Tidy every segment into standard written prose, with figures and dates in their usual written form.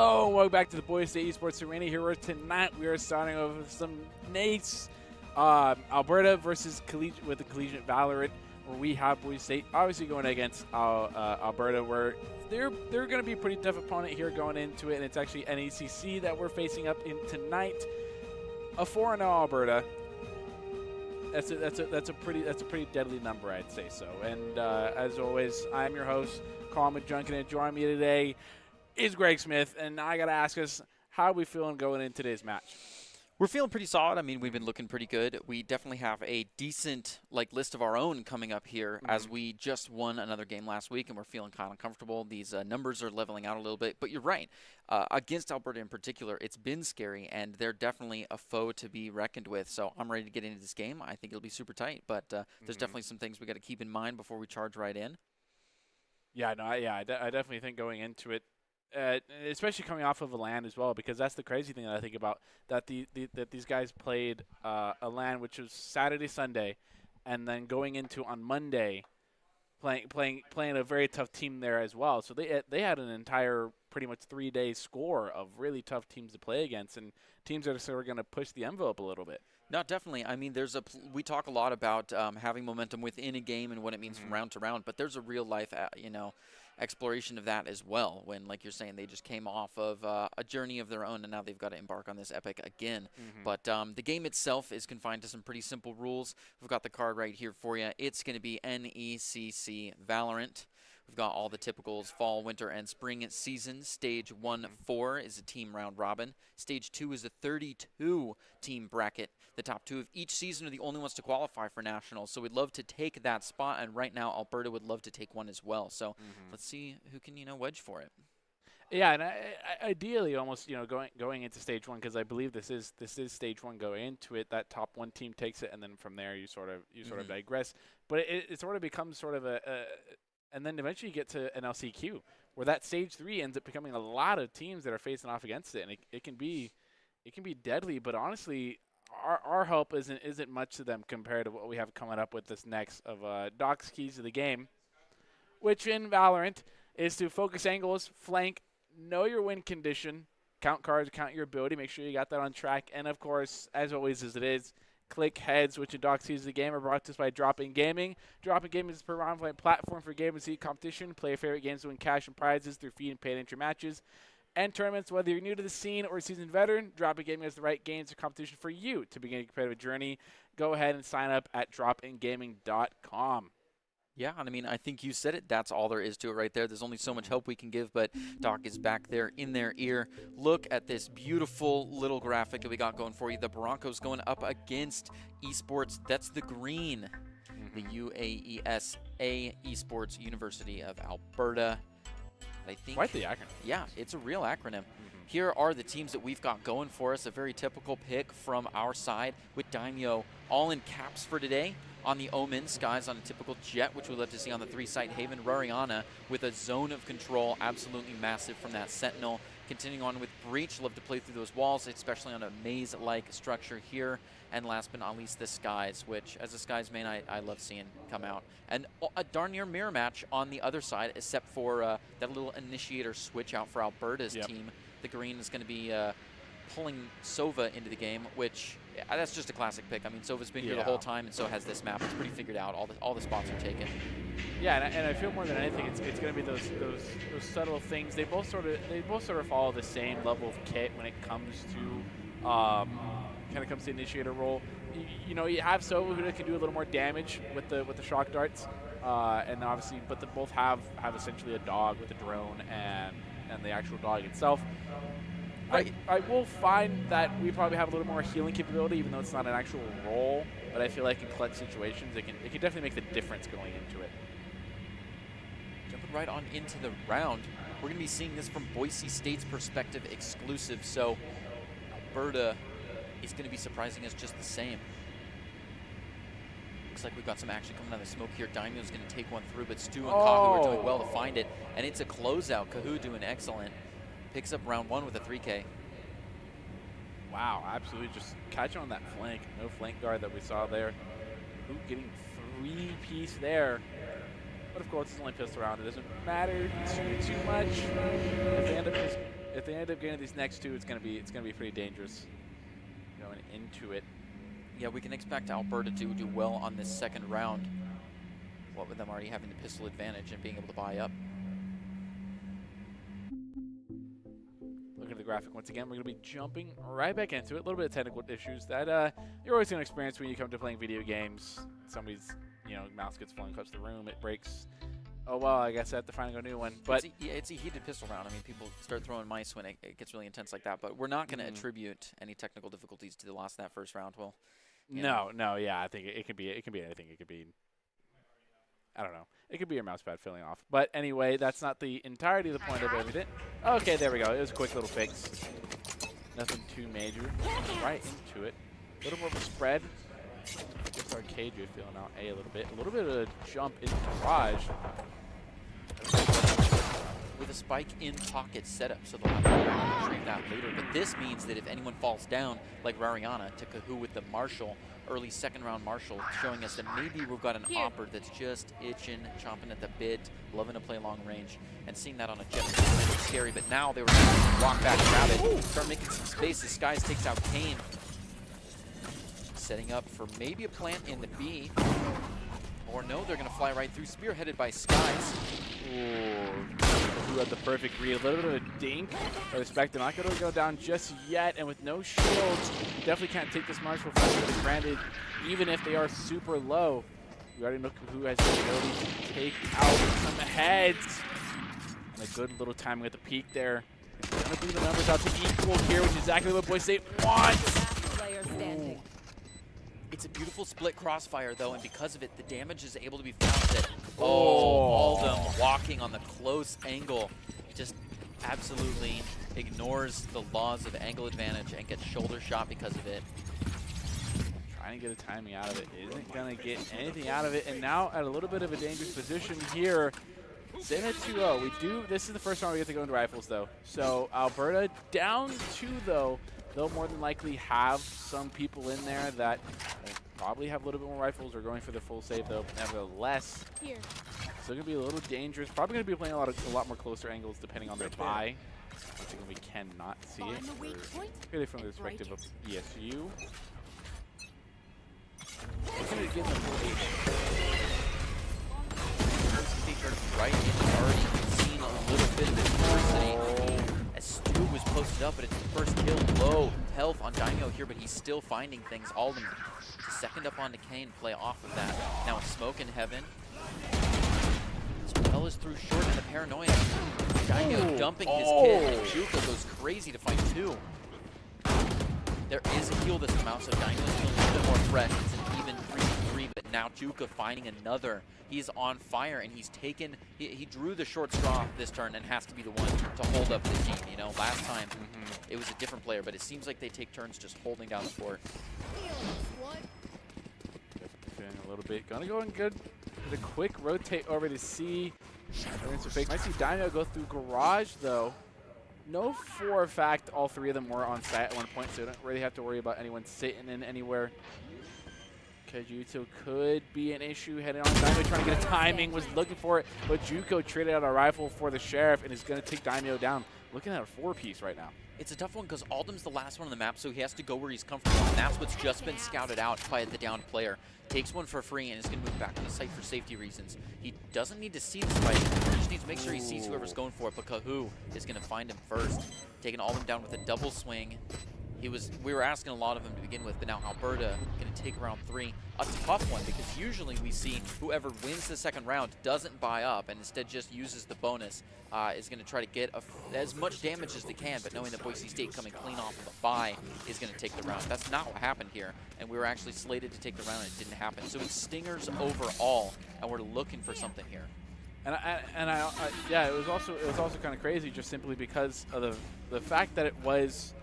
Hello, and welcome back to the Boys State Esports Arena. Here tonight, we are starting off with some NECC, Alberta versus with the Collegiate Valorant, where we have Boys State obviously going against Alberta, where they're going to be a pretty tough opponent here going into it, and it's actually NECC that we're facing up in tonight. A 4-0 Alberta. That's a pretty deadly number, I'd say so. And as always, I'm your host, Colin McJunkin, and joining me today is Greg Smith, and I got to ask us, how are we feeling going in today's match? We're feeling pretty solid. I mean, we've been looking pretty good. We definitely have a decent list of our own coming up here, as we just won another game last week, and we're feeling kind of comfortable. These numbers are leveling out a little bit, but you're right. Against Alberta in particular, it's been scary, and they're definitely a foe to be reckoned with. So I'm ready to get into this game. I think it'll be super tight, but there's definitely some things we got to keep in mind before we charge right in. Yeah, no, I definitely think going into it, especially coming off of a LAN as well, because that's the crazy thing that I think about, that that these guys played a LAN which was Saturday, Sunday, and then going into on Monday, playing a very tough team there as well. So they had an entire pretty much 3-day score of really tough teams to play against, and teams that are sort of going to push the envelope a little bit. No, definitely. I mean, we talk a lot about having momentum within a game and what it means from round to round, but there's a real life, exploration of that as well. When, like you're saying, they just came off of a journey of their own, and now they've got to embark on this epic again. But the game itself is confined to some pretty simple rules. We've got the card right here for you. It's going to be NECC Valorant. We've got all the typicals: fall, winter, and spring seasons. Stage 1-4 is a team round robin. Stage 2 is a 32-team bracket. The top 2 of each season are the only ones to qualify for nationals. So we'd love to take that spot, and right now Alberta would love to take one as well. So let's see who can wedge for it. Yeah, and ideally, almost going into stage 1, because I believe this is stage 1 going into it. That top 1 team takes it, and then from there you sort of digress. But it sort of becomes sort of and then eventually you get to an LCQ, where that stage 3 ends up becoming a lot of teams that are facing off against it, and it can be deadly. But honestly, our help isn't much to them compared to what we have coming up with this next of Doc's keys to the game, which in Valorant is to focus angles, flank, know your win condition, count cards, count your ability, make sure you got that on track, and of course, as always as it is, click heads, which in Doc's keys to the game are brought to us by Drop-In Gaming. Drop-In Gaming is a per-round platform for game and seed competition. Play your favorite games to win cash and prizes through free and paid entry matches and tournaments. Whether you're new to the scene or a seasoned veteran, Drop-In Gaming has the right games or competition for you to begin a competitive journey. Go ahead and sign up at dropingaming.com. Yeah, and I mean, I think you said it. That's all there is to it right there. There's only so much help we can give, but Doc is back there in their ear. Look at this beautiful little graphic that we got going for you. The Broncos going up against Esports. That's the green. The UAESA Esports University of Alberta. I think, quite the acronym. Yeah, it's a real acronym. Here are the teams that we've got going for us. A very typical pick from our side with Daimyo all in caps for today. On the Omen, Skies on a typical Jet, which we'd love to see on the 3-site Haven. Rariana with a zone of control, absolutely massive from that Sentinel. Continuing on with Breach, love to play through those walls, especially on a maze-like structure here. And last but not least, the Skies, which as a Skies main, I love seeing come out. And a darn near mirror match on the other side, except for that little initiator switch out for Alberta's team. The green is going to be pulling Sova into the game, which that's just a classic pick. I mean, Sova's been here the whole time, and so has this map. It's pretty figured out. All the spots are taken. Yeah, and I feel more than anything, it's going to be those subtle things. They both sort of follow the same level of kit when it comes to initiator role. You have Sova who can do a little more damage with the shock darts, and obviously, but they both have essentially a dog with a drone and the actual dog itself. Right. I will find that we probably have a little more healing capability, even though it's not an actual role. But I feel like in clutch situations, it can definitely make the difference going into it. Jumping right on into the round, we're going to be seeing this from Boise State's perspective exclusive. So Alberta is going to be surprising us just the same. Looks like we've got some action coming out of the smoke here. Daimyo's going to take one through, but Stu and Kahu are doing well to find it. And it's a closeout. Kahu doing excellent. Picks up round 1 with a 3K. Wow, absolutely just catching on that flank. No flank guard that we saw there. Kahu getting 3-piece there. But of course, it's only pissed around. It doesn't matter too much. If they end up just if they end up getting these next two, it's gonna be pretty dangerous going into it. Yeah, we can expect Alberta to do well on this second round. What with them already having the pistol advantage and being able to buy up. Look at the graphic once again. We're going to be jumping right back into it. A little bit of technical issues that you're always going to experience when you come to playing video games. Somebody's, mouse gets flung across the room. It breaks. Oh, well, I guess I have to find a new one. But it's a heated pistol round. I mean, people start throwing mice when it gets really intense like that. But we're not going to attribute any technical difficulties to the loss of that first round. Well, no, yeah. I think it could be anything. It could be, I don't know. It could be your mouse pad filling off. But anyway, that's not the entirety of the point of everything. Okay, there we go. It was a quick little fix. Nothing too major. Right into it. A little more of a spread. Just Arcade feeling out A a little bit. A little bit of a jump into Garage. With a spike in pocket setup, so they'll have to retrieve that later. But this means that if anyone falls down, like Rariana to Kahoo with the Marshall, early second round Marshall, showing us that maybe we've got an opper that's just itching, chomping at the bit, loving to play long range, and seeing that on a jet is scary. But now they were going to walk back, grab it, start making some space. As Skies takes out Kane, setting up for maybe a plant in the B. Or no, they're going to fly right through, spearheaded by Skies. Ooh, who had the perfect read. A little bit of a dink. I respect them. Not going to go down just yet, and with no shields, you definitely can't take this Marshall for granted, even if they are super low. We already know who has the ability to take out some heads. And a good little timing at the peak there. Going to bring the numbers out to equal here, which is exactly what Boise State wants. It's a beautiful split crossfire, though, and because of it, the damage is able to be found that, Oldham walking on the close angle, just absolutely ignores the laws of angle advantage and gets shoulder shot because of it. Trying to get a timing out of it. Isn't going to get anything out of it, and now at a little bit of a dangerous position here. Sitting at 2-0. This is the first round we get to go into rifles, though. So Alberta down 2, though. They'll more than likely have some people in there that will probably have a little bit more rifles or going for the full save, though. Nevertheless, still going to be a little dangerous. Probably going to be playing a lot more closer angles depending on their buy. Once again, we cannot see it. Really from the perspective of ESU. It's going to give them a full 8. Right in already seen a little bit of adversity. As Stu was posted up, but it's the first kill. Low health on Daimyo here, but he's still finding things. Alden second up onto Kane, play off of that. Now a smoke in heaven. As well as through short and the paranoia. Daimyo dumping his kid, and Juka goes crazy to find 2. There is a heal that's come out, so Daimyo's feeling a little bit more fresh. It's an even 3-3, but now Juka finding another. He's on fire, and he's taken. He drew the short straw this turn and has to be the one to hold up the team. Last time it was a different player, but it seems like they take turns just holding down the fort. Feeling a little bit. Gonna go in good with a quick rotate over to C. Might see Daimyo go through Garage, though. No for a fact all 3 of them were on site at one point, so you don't really have to worry about anyone sitting in anywhere. Kajuto could be an issue heading on. Daimyo trying to get a timing, was looking for it, but Juko traded out a rifle for the Sheriff and is going to take Daimyo down. Looking at a 4-piece right now. It's a tough one because Aldham's the last one on the map, so he has to go where he's comfortable, and that's what's just been scouted out by the downed player. Takes one for free and is going to move back on the site for safety reasons. He doesn't need to see the spike. He just needs to make sure he sees whoever's going for it, but Kahoo is going to find him first. Taking Aldham down with a double swing. We were asking a lot of him to begin with, but now Alberta going to take round 3. A tough one because usually we see whoever wins the second round doesn't buy up and instead just uses the bonus, is going to try to get as much damage as they can, but knowing that Boise State coming clean off of a buy is going to take the round. That's not what happened here, and we were actually slated to take the round and it didn't happen. So it's Stingers overall, and we're looking for something here. Yeah, it was also kind of crazy just simply because of the fact that it was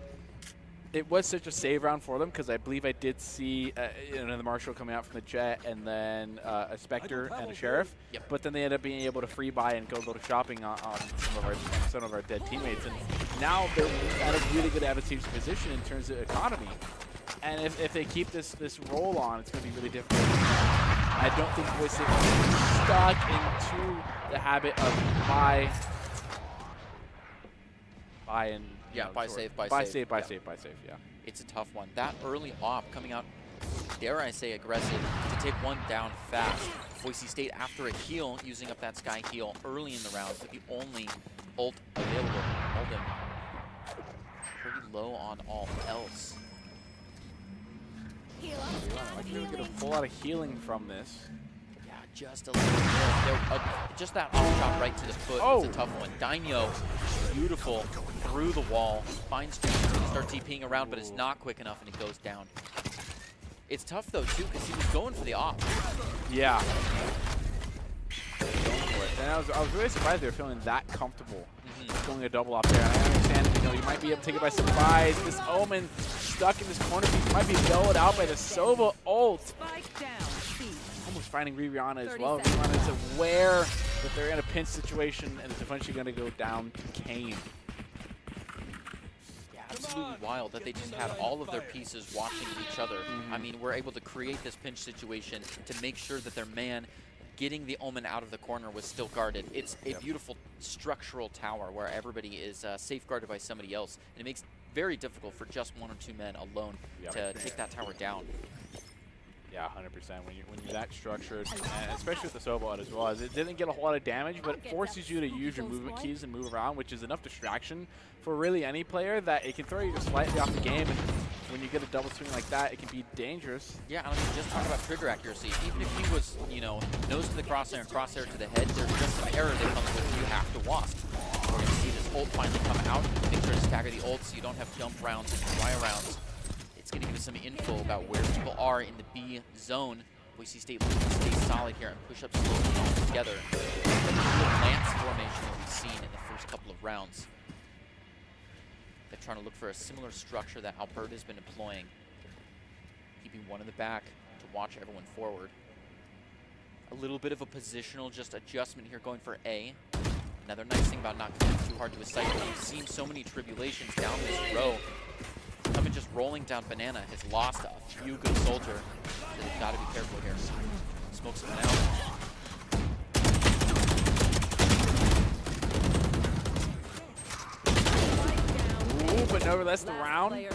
such a save round for them, because I believe I did see the Marshal coming out from the Jet and then a Spectre and a Sheriff. Yep. But then they ended up being able to free buy and go a little shopping on some of our dead teammates. And now they're at a really good advantageous position in terms of economy. And if they keep this roll on, it's going to be really difficult. I don't think Boise State is stuck into the habit of buy. buy and buy safe. Yeah. It's a tough one. That early op coming out, dare I say, aggressive to take one down fast. Boise State, after a heal, using up that Sky heal early in the round with the only ult available. Holden pretty low on all else. I think we're gonna get a full lot of healing from this. Yeah, just a little bit. Just that off shot right to the foot was a tough one. Daimyo, beautiful, through the wall, finds Jimmy to start TPing around, but it's not quick enough and it goes down. It's tough though too, because he was going for the op. Yeah. And I was really surprised they were feeling that comfortable going a double op there. And I understand, you might be able to take it by surprise. This Omen stuck in this corner piece might be bailed out by the Sova ult. Almost finding Rihanna as well. Rihanna is aware that they're in a pinch situation and is eventually going to go down to Kane. Absolutely wild that they just had all of their pieces watching each other. I mean, we're able to create this pinch situation to make sure that their man getting the Omen out of the corner was still guarded. It's a beautiful structural tower where everybody is safeguarded by somebody else. And it makes it very difficult for just 1 or 2 men alone to take that tower down. Yeah, 100%. When you're that structured, and especially with the Sobot as well, as it didn't get a whole lot of damage, but it forces you to use your movement keys and move around, which is enough distraction for really any player that it can throw you just slightly off the game. And when you get a double swing like that, it can be dangerous. Yeah, I mean, just talk about trigger accuracy. Even if he was, nose to the crosshair and crosshair to the head, there's just an error that comes with you have to wasp. We're going to see this ult finally come out. Make sure to stagger the ult so you don't have jump rounds and dry rounds. It's going to give us some info about where people are in the B zone. Boise State looking to stay solid here and push up slowly all together. The Lance formation that we've seen in the first couple of rounds. They're trying to look for a similar structure that Alberta's been employing. Keeping one in the back to watch everyone forward. A little bit of a positional just adjustment here going for A. Another nice thing about not coming too hard to his sight. We've seen so many tribulations down this row. Coming just rolling down Banana has lost a few good soldiers. So they've got to be careful here. Smokes him out. Ooh, but nevertheless the round.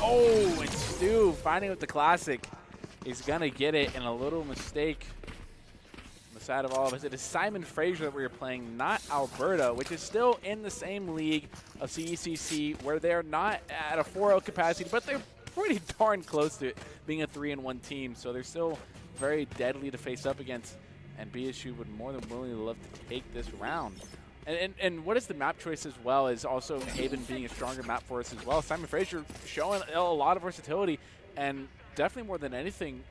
Oh, and Stu finding with the classic is gonna get it, and a little mistake on the side of all of us. It is Simon Frasier that we are playing, not Alberta, which is still in the same league of CECC, where they're not at a 4-0 capacity, but they're pretty darn close to it, being a 3-1 team. So they're still very deadly to face up against, and BSU would more than willingly love to take this round. And what is the map choice as well is also Haven being a stronger map for us as well. Simon Frasier showing a lot of versatility, and definitely more than anything,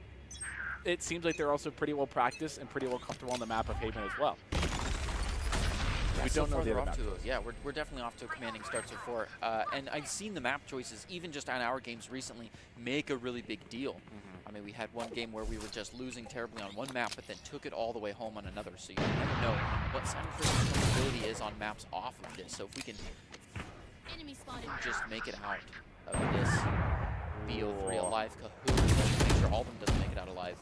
it seems like they're also pretty well practiced and pretty well comfortable on the map of Haven as well. Yeah, we so don't know the other map. Yeah, we're definitely off to a commanding start so far. And I've seen the map choices, even just on our games recently, make a really big deal. I mean, we had one game where we were just losing terribly on one map, but then took it all the way home on another. So you never know what Simon Frasier's ability is on maps off of this. So if we can just make it out of this BO3 alive, Kahoot, make sure all of them doesn't make it out alive.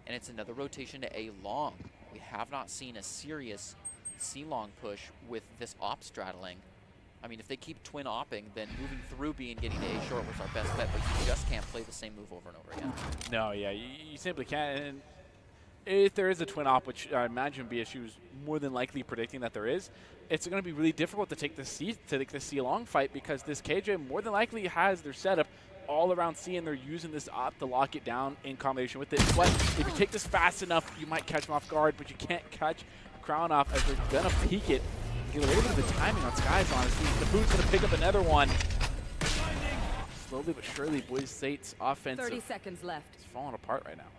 And it's another rotation to A long. We have not seen a serious C long push with this op straddling. I mean, if they keep twin opping, then moving through B and getting to A short was our best bet, but you just can't play the same move over and over again. No, yeah, you simply can't. And if there is a twin op, which I imagine BSU is more than likely predicting that there is, it's going to be really difficult to take the C long fight, because this KJ more than likely has their setup all around C, and they're using this op to lock it down in combination with it. But if you take this fast enough, you might catch them off guard, but you can't catch Crown off, as they're going to peek it. Get a little bit of the timing on Skies, honestly. The boot's going to pick up another one. Slowly but surely, Boise State's offensive 30 seconds left. It's falling apart right now.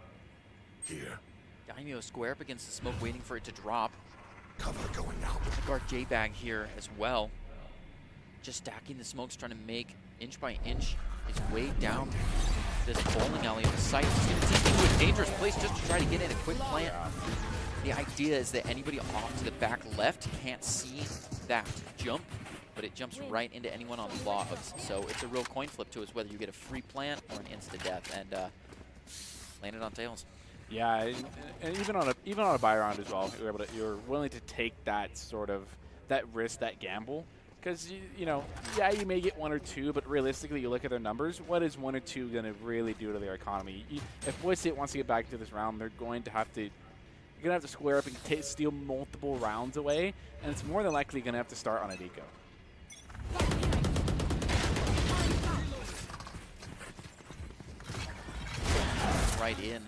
Here. Daimyo square up against the smoke, waiting for it to drop. Cover going out. Guard J-Bag here as well. Just stacking the smokes, trying to make inch by inch his way down this bowling alley of the site. He's going to take it to a dangerous place just to try to get in a quick plant. The idea is that anybody off to the back left can't see that jump, but it jumps right into anyone on the logs. So it's a real coin flip to us whether you get a free plant or an insta-death, and landed on tails. Yeah, and even on a buy round as well, you're willing to take that sort of risk, that gamble, Because, you know, yeah, you may get 1 or 2, but realistically, you look at their numbers, what is 1 or 2 going to really do to their economy? If Boise State wants to get back to this round, they're going to have to, you're going to have to square up and steal multiple rounds away, and it's more than likely going to have to start on a deco. Right in.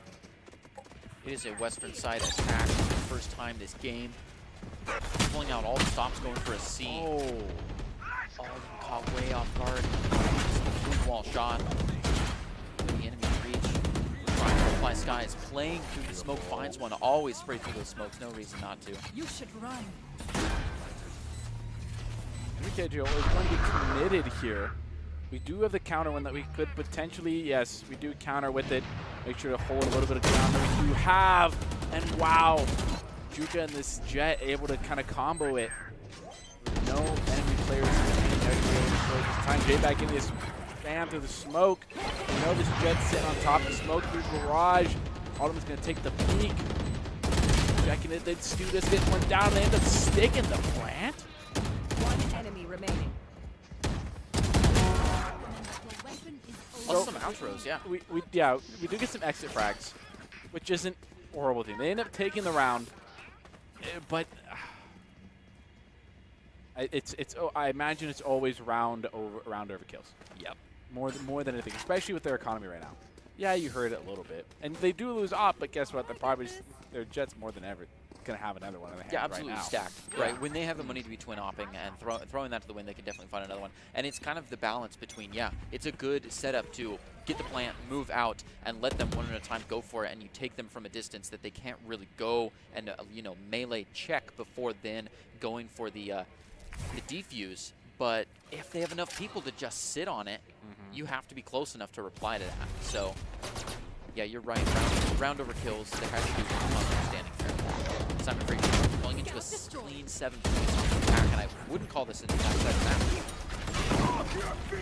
It is a western side attack for the first time this game. Pulling out all the stops, going for a C. Oh. Alden caught way off guard. Blue wall shot. The enemy reach. Trying to apply skies. Playing through the smoke. Finds one. Always spray through those smokes. No reason not to. You should run. NECC always going to be committed here. We do have the counter one that we could potentially, yes, we do counter with it. Make sure to hold a little bit of ground that we do have. And wow, Juka and this Jet able to kind of combo it. No enemy players this time. J back in this spam through the smoke. You know this Jet's sitting on top of the smoke through the garage. Autumn's going to take the peek. Checking it, then Stu does get one down. They end up sticking the plant. One enemy remaining. Plus some outros, yeah. We do get some exit frags, which isn't a horrible thing. They end up taking the round, but I imagine it's always round over kills. Yep. More than anything, especially with their economy right now. Yeah, you heard it a little bit, and they do lose op, but guess what? They're probably their Jets more than ever gonna have another one in the hand absolutely right now. Stacked. Right, when they have the money to be twin opping and throwing that to the wind, they can definitely find another one. And it's kind of the balance between, yeah, it's a good setup to get the plant, move out, and let them one at a time go for it, and you take them from a distance that they can't really go and you know, melee check before then going for the defuse. But if they have enough people to just sit on it, you have to be close enough to reply to that. So, yeah, you're right. Round over kills. There has to be one standing fair. Simon Frasier going into a clean 7 points on the attack, and I wouldn't call this an attack match.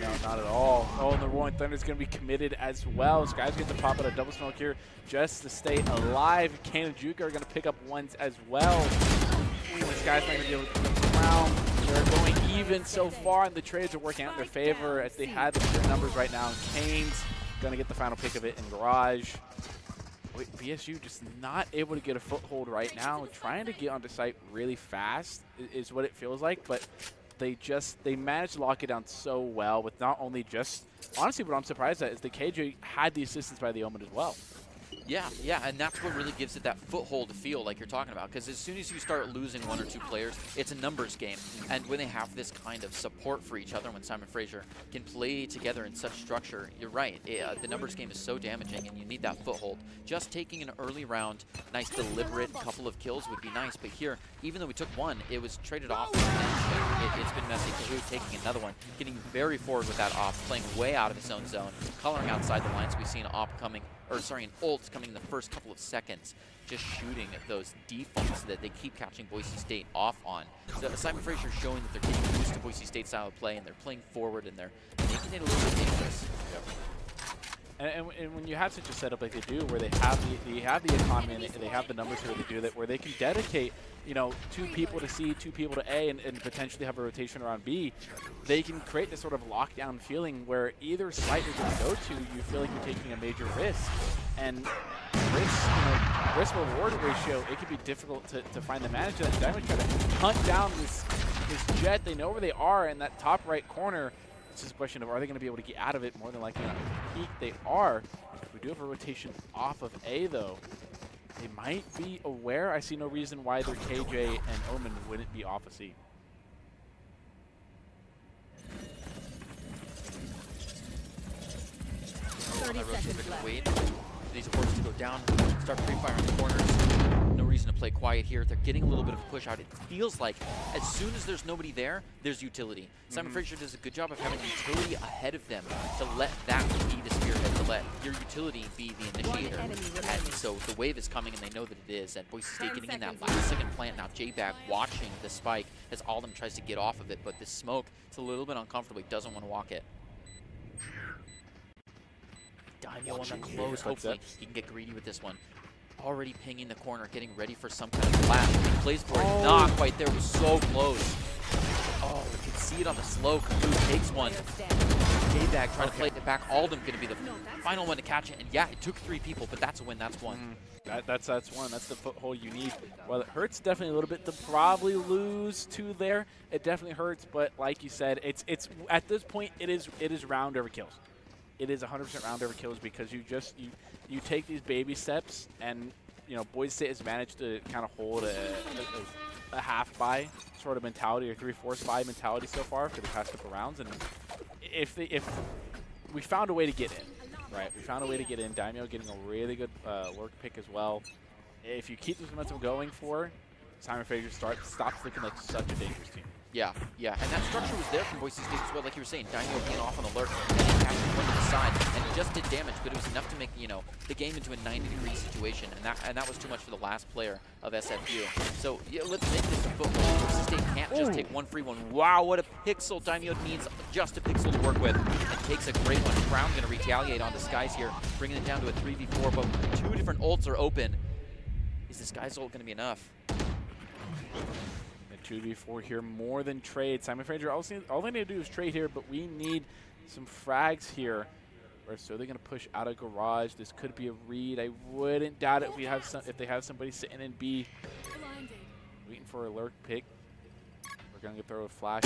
No, not at all. Oh, and the Roaring Thunder is going to be committed as well. Sky's going to pop out a double smoke here just to stay alive. Kane and Juka are going to pick up ones as well. Ooh, the Sky's not going to be able to get the round. They're going even so far, and the trades are working out in their favor as they have the numbers right now. Kane's going to get the final pick of it in garage. Wait, BSU just not able to get a foothold right now. Trying to get onto site really fast is what it feels like, but they managed to lock it down so well with not only just, honestly, what I'm surprised at is the KJ had the assistance by the Omen as well. Yeah, and that's what really gives it that foothold to feel like you're talking about. Because as soon as you start losing 1 or 2 players, it's a numbers game. And when they have this kind of support for each other, when Simon Frasier can play together in such structure, you're right. The numbers game is so damaging, and you need that foothold. Just taking an early round, nice deliberate couple of kills would be nice. But here, even though we took 1, it was traded off. It's been messy. Kahoot taking another one, getting very forward with that op, playing way out of his own zone, coloring outside the lines. We see an op coming. Or sorry, an ult coming in the first couple of seconds, just shooting at those defaults that they keep catching Boise State off on. So Simon Frasier showing that they're getting used to Boise State style of play, and they're playing forward, and they're making it a little bit dangerous. And when you have such a setup like they do, where they have the economy and they have the numbers to really do that, where they can dedicate, you know, 2 people to C, 2 people to A, and potentially have a rotation around B, they can create this sort of lockdown feeling where either site you're going to go to, you feel like you're taking a major risk. And risk-reward ratio, it can be difficult to find the manager. That Diamond trying to hunt down this Jet. They know where they are in that top right corner. It's just a question of, are they going to be able to get out of it? More than likely on the peak, they are. We do have a rotation off of A, though. They might be aware. I see no reason why their KJ and Omen wouldn't be off of C. 30 seconds left. Wait for these horses to go down, start pre-firing the corners. No reason to play quiet here. They're getting a little bit of a push out. It feels like as soon as there's nobody there, there's utility. Simon Frasier does a good job of having utility ahead of them to let that be the spearhead, to let your utility be the initiator. And so the wave is coming, and they know that it is. And Boise State getting in that last second plant. Now J-Bag watching the spike as Alden tries to get off of it, but the smoke, it's a little bit uncomfortable. He doesn't want to walk it. Daimyo on the close. Hopefully he can get greedy with this one. Already pinging the corner, getting ready for some kind of flash. Plays for it, not quite there, was so close. Oh, we can see see it on the slow. Kahoot takes one. J-Bag trying to play it back. Alden going to be the final one to catch it. And yeah, it took 3 people, but that's a win. That's one. That's one. That's the foothold you need. Well, it hurts definitely a little bit to probably lose 2 there. It definitely hurts, but like you said, it's at this point it is round over kills. It is 100% round over kills because you take these baby steps, and you know Boise State has managed to kind of hold a half buy sort of mentality or 3/4 buy mentality so far for the past couple rounds, and if we found a way to get in, right? We found a way to get in. Daimyo getting a really good lurk pick as well. If you keep this momentum going for Simon Frasier stops looking like such a dangerous team. Yeah, and that structure was there from Boise State as well, like you were saying. Daimyo being off on the lurk, and he captured one to the side, and it just did damage, but it was enough to make, you know, the game into a 90-degree situation, and that was too much for the last player of SFU. So yeah, let's make this a football. Boise State can't just take one free one. Wow, what a pixel. Daimyo needs just a pixel to work with, and takes a great one. Crown going to retaliate on the Skies here, bringing it down to a 3v4, but 2 different ults are open. Is the Skies ult going to be enough? 2v4 here, more than trade. Simon Frasier, all they need to do is trade here, but we need some frags here. Or so they're going to push out of garage. This could be a read. I wouldn't doubt it if they have somebody sitting in B. Waiting for a lurk pick. We're going to throw a flash.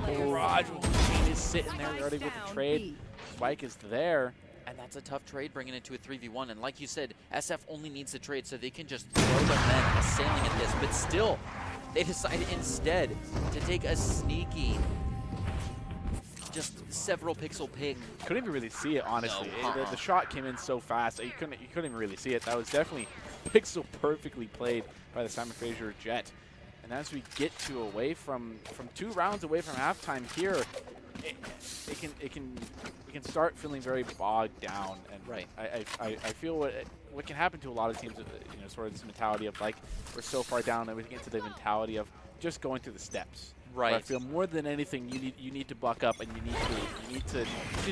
Garage is sitting there already with the trade. Spike is there. And that's a tough trade, bringing it to a 3v1. And like you said, SF only needs the trade so they can just throw their men assailing at this. But still, they decided instead to take a sneaky, just several pixel pick. Couldn't even really see it, honestly. No, the shot came in so fast, you couldn't even really see it. That was definitely pixel perfectly played by the Simon Frasier Jet. And as we get to away from 2 rounds away from halftime here, it can start feeling very bogged down. And right. I feel what can happen to a lot of teams, you know, sort of this mentality of like we're so far down that we get into the mentality of just going through the steps. Right. I feel more than anything you need to buck up, and you need to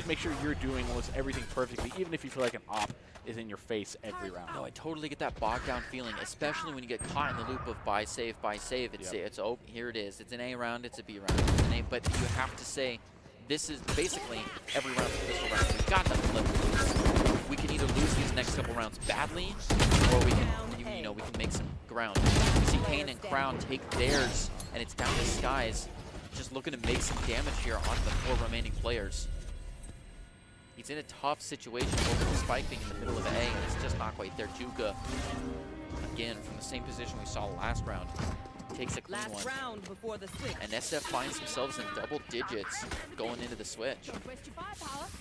make sure you're doing almost everything perfectly, even if you feel like an op is in your face every round. No, I totally get that bogged down feeling, especially when you get caught in the loop of buy save. It's oh, here it is. It's an A round, it's a B round, it's an A, but you have to say this is basically every round of pistol round. We've got nothing left to lose. We can either lose these next couple rounds badly, or we can we can make some ground. We see Kane and Crown take theirs, and it's down to Skies, just looking to make some damage here on the 4 remaining players. He's in a tough situation over the Spike being in the middle of A, and it's just not quite there. Juka, again, from the same position we saw last round, takes a clean one. Round before the switch. And SF finds themselves in double digits going into the switch. Yeah,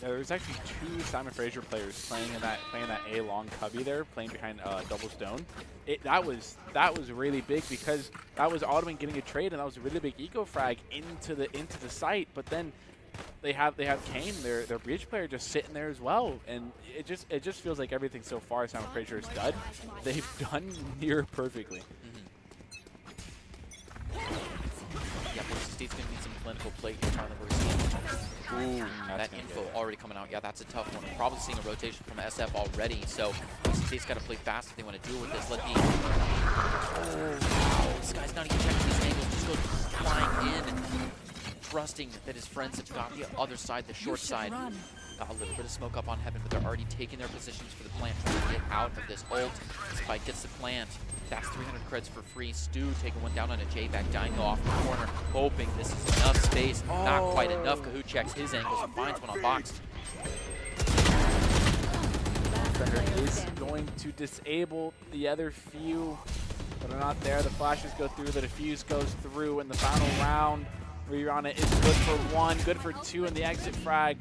there's actually 2 Simon Frasier players playing that A long cubby there, playing behind double stone. That was really big because that was Ottoman getting a trade, and that was a really big eco frag into the site. But then they have Kane, their breach player, just sitting there as well, and it just feels like everything so far Simon Frasier has done, they've done near perfectly. Yeah, Boise State's going to need some clinical play here, Tyler. Ooh, that info already coming out. Yeah, that's a tough one. We're probably seeing a rotation from SF already, so Boise State's got to play fast if they want to deal with this. Let me... Oh, this guy's not even checking his angles. Just goes flying in, trusting that his friends have got the other side, the short side. Got a little bit of smoke up on Heaven, but they're already taking their positions for the plant, trying to get out of this ult. Spike gets the plant. That's 300 creds for free. Stu taking one down on a J-Back, Daimyo off the corner, hoping this is enough space. Not quite enough. Kahoot checks his angles and finds one on box. Thunder is going to disable the other few, but are not there. The flashes go through, the defuse goes through, and the final round, Rihanna is good for 1, good for 2 in the exit frag,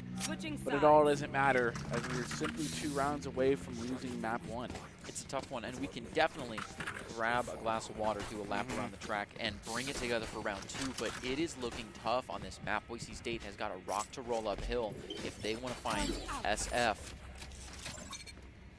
but it all doesn't matter as we're simply 2 rounds away from losing map 1. It's a tough one, and we can definitely grab a glass of water, do a lap around the track, and bring it together for round 2, but it is looking tough on this map. Boise State has got a rock to roll uphill if they want to find SF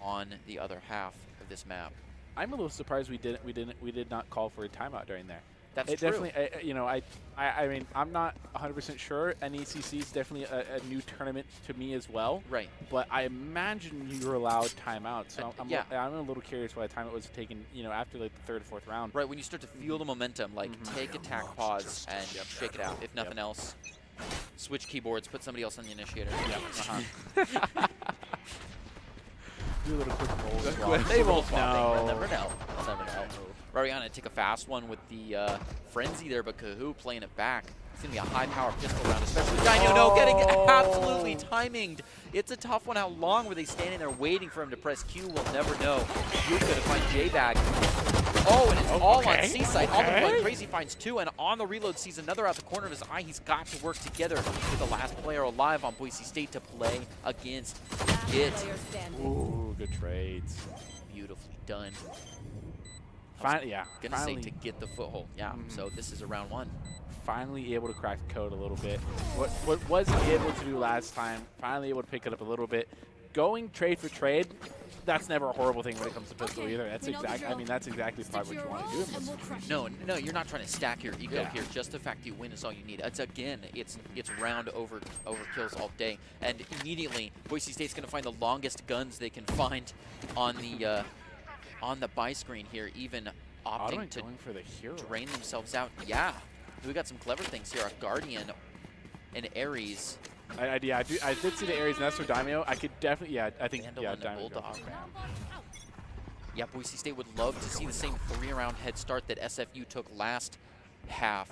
on the other half of this map. I'm a little surprised we did not call for a timeout during there. That's it true. definitely, I mean, I'm not 100% sure. NECC is definitely a new tournament to me as well. Right. But I imagine you're allowed timeouts. So Yeah. I'm a little curious why the timeout was taken, after like the third or fourth round. Right, when you start to feel the momentum, like take attack pause and shake it out. If nothing else, switch keyboards, put somebody else on the initiator. Yep. Do a little quick roll. They won't know. They'll never know. They'll never know. Rariana take a fast one with the frenzy there, but Kahoo playing it back. It's going to be a high-power pistol round, especially Dino. No, getting absolutely timinged. It's a tough one. How long were they standing there waiting for him to press Q? We'll never know. You're going to find J-Bag. Oh, and it's all on C-side. On the run, Crazy finds 2, and on the reload sees another out the corner of his eye. He's got to work together with the last player alive on Boise State to play against it. Ooh, good trades. Beautifully done. Finally, yeah. Gonna say to get the foothold. Yeah, so this is a round 1. Finally able to crack the code a little bit. What wasn't able to do last time, finally able to pick it up a little bit. Going trade for trade, that's never a horrible thing when it comes to pistol either. That's that's exactly probably what you want to do in this. No, you're not trying to stack your ego here. Just the fact you win is all you need. It's round overkills all day, and immediately Boise State's going to find the longest guns they can find on the buy screen here, even opting to going for the hero. drain themselves out. Yeah, we got some clever things here. A Guardian, an Ares. I did see the Ares, and that's for Daimyo. I could definitely, I think, Daimyo. Bulldog. Yeah, Boise State would love to see the same 3-round head start that SFU took last half.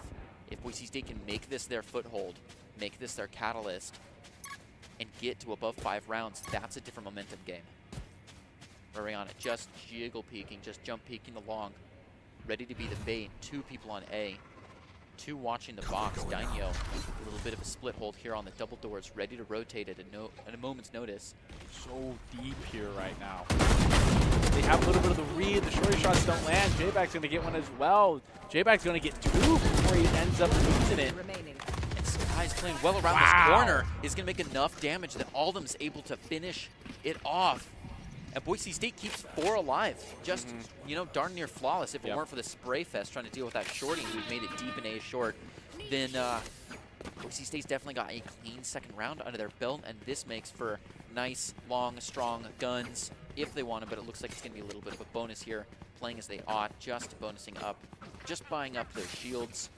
If Boise State can make this their foothold, make this their catalyst, and get to above 5 rounds, that's a different momentum game. Rariana just jiggle peeking, just jump peeking along, ready to be the bait. 2 people on A. 2 watching the box. Daimyo, a little bit of a split hold here on the double doors, ready to rotate it at a moment's notice. So deep here right now. They have a little bit of the read. The shorty shots don't land. J-Bag's going to get one as well. J-Bag's going to get 2 before he ends up losing it. And Sky's playing well around this corner. Is going to make enough damage that Aldham's able to finish it off. And Boise State keeps 4 alive. Just, darn near flawless. If it weren't for the spray fest trying to deal with that shorty who'd made it deep in A short, then Boise State's definitely got a clean second round under their belt, and this makes for nice, long, strong guns if they want it, but it looks like it's going to be a little bit of a bonus here, playing as they ought, just bonusing up, just buying up their shields.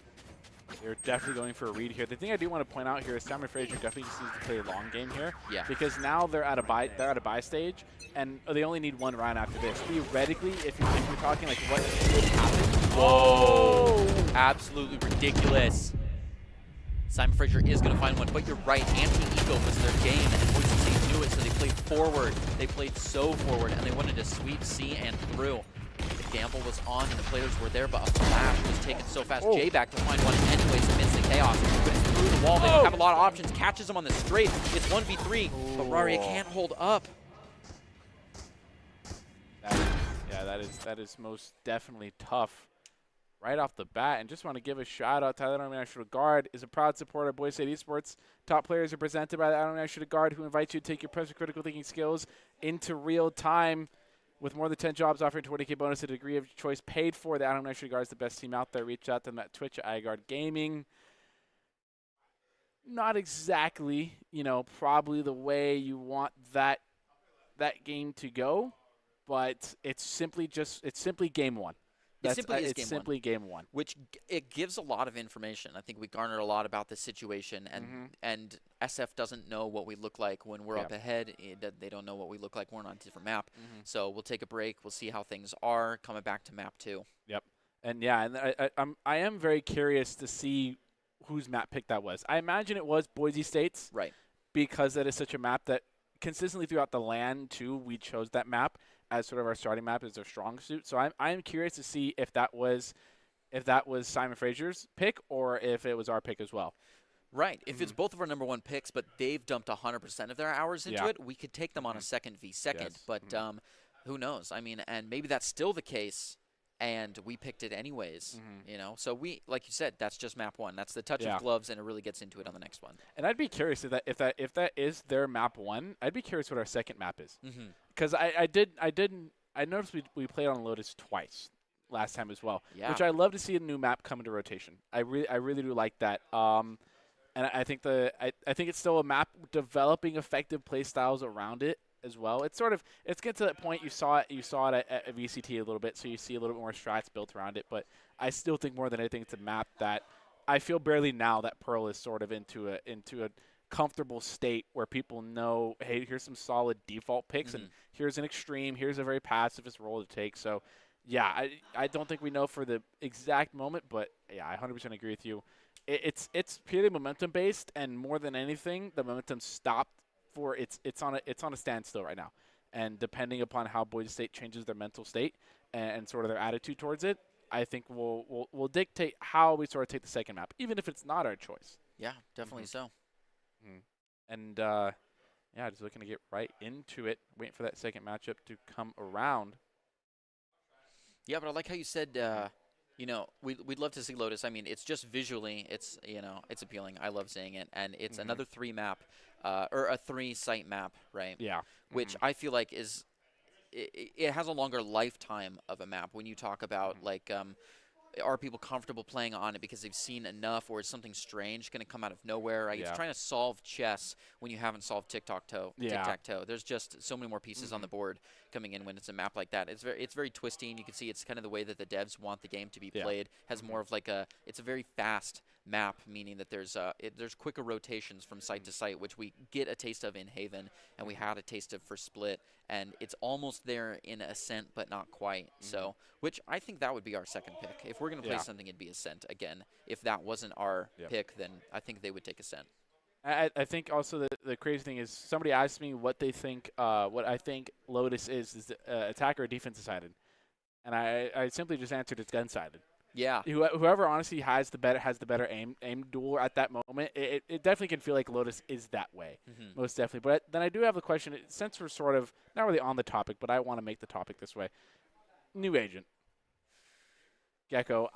They're definitely going for a read here. The thing I do want to point out here is Simon Frasier definitely just needs to play a long game here. Yeah. Because now they're at a buy stage, and they only need 1 round after this. Theoretically, if you're talking like what should happen. Whoa! Absolutely ridiculous. Simon Frasier is going to find one, but you're right. Anti-ego was their game, and Boise State knew it, so they played forward. They played so forward, and they wanted to sweep C and through. The gamble was on, and the players were there, but a flash was taken so fast. J-Back to find one anyways amidst the chaos. But it's through the wall. They don't have a lot of options. Catches him on the straight. It's 1v3, but Raria can't hold up. That is most definitely tough right off the bat. And just want to give a shout out to the Army National Guard is a proud supporter of Boise State Esports. Top players are presented by the Army National Guard, who invites you to take your pressure critical thinking skills into real time. With more than 10 jobs offering 20K bonus, a degree of choice paid for. The Adam National Guard is the best team out there. Reach out to them at Twitch at iGuard Gaming. Not exactly, probably the way you want that game to go, but it's simply game 1. It's simply game 1. Which it gives a lot of information. I think we garnered a lot about the situation, and SF doesn't know what we look like when we're up ahead. They don't know what we look like when we're on a different map. So we'll take a break. We'll see how things are coming back to map 2. Yep. And I am very curious to see whose map pick that was. I imagine it was Boise State's. Right. Because that is such a map that consistently throughout the LAN too, we chose that map as sort of our starting map as our strong suit. So I'm curious to see if that was Simon Frasier's pick or if it was our pick as well. Right. If it's both of our number 1 picks, but they've dumped 100% of their hours into it, we could take them on a 2v2. Yes. But who knows? I mean, and maybe that's still the case, and we picked it anyways. So we, like you said, that's just map 1. That's the touch of gloves, and it really gets into it on the next one. And I'd be curious if that is their map 1. I'd be curious what our second map is. Because I noticed we played on Lotus twice. last time as well. Yeah. Which I love to see a new map come into rotation. I really do like that. And I think I think it's still a map developing effective play styles around it as well. It's getting to that point. You saw it at VCT a little bit, so you see a little bit more strats built around it. But I still think more than anything, it's a map that I feel barely now that Pearl is sort of into a comfortable state where people know, hey, here's some solid default picks, and here's an extreme, here's a very pacifist role to take. So, yeah, I don't think we know for the exact moment, but yeah, I 100% agree with you. It's purely momentum based, and more than anything, the momentum stopped for it's on a standstill right now. And depending upon how Boise State changes their mental state and sort of their attitude towards it, I think will dictate how we sort of take the second map, even if it's not our choice. Yeah, definitely so. And yeah, just looking to get right into it, waiting for that second matchup to come around. Yeah, but I like how you said, you know, we'd love to see Lotus. I mean, it's just visually, it's, you know, it's appealing. I love seeing it. And it's another 3-map, or a 3-site map, right? Yeah. Which I feel like is, it has a longer lifetime of a map. When you talk about, like, are people comfortable playing on it because they've seen enough, or is something strange going to come out of nowhere? Right? It's trying to solve chess when you haven't solved tic-tac-toe. Tic-tac-toe. There's just so many more pieces on the board coming in when it's a map like that. It's very twisty, and you can see it's kind of the way that the devs want the game to be played. Has more of like it's a very fast map, meaning that there's quicker rotations from site to site, which we get a taste of in Haven, and we had a taste of for Split, and it's almost there in Ascent, but not quite. So, which I think that would be our second pick. If we're going to play something, it'd be Ascent again. If that wasn't our pick, then I think they would take Ascent. I think also the crazy thing is somebody asked me what they think, what I think Lotus is attack or defense sided, and I simply just answered it's gun sided. Yeah. Whoever honestly has the better aim duel at that moment, it definitely can feel like Lotus is that way, most definitely. But then I do have the question, since we're sort of not really on the topic, but I want to make the topic this way. New agent. Gecko,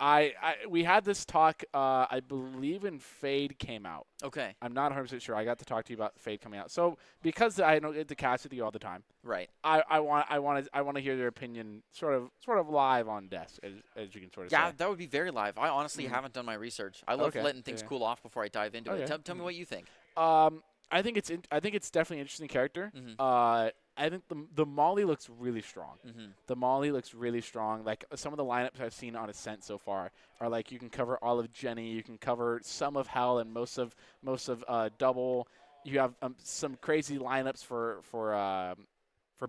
we had this talk, I believe, when Fade came out. Okay. I'm not 100% sure. I got to talk to you about Fade coming out. So because I don't get to cast with you all the time, right? I want to hear your opinion, sort of live on desk, as you can sort of say. Yeah, that would be very live. I honestly haven't done my research. I love letting things cool off before I dive into it. Tell me what you think. I think it's definitely an interesting character. I think the Molly looks really strong. The Molly looks really strong. Like some of the lineups I've seen on Ascent so far are like you can cover all of Jenny, you can cover some of Hell and most of Double. You have some crazy lineups for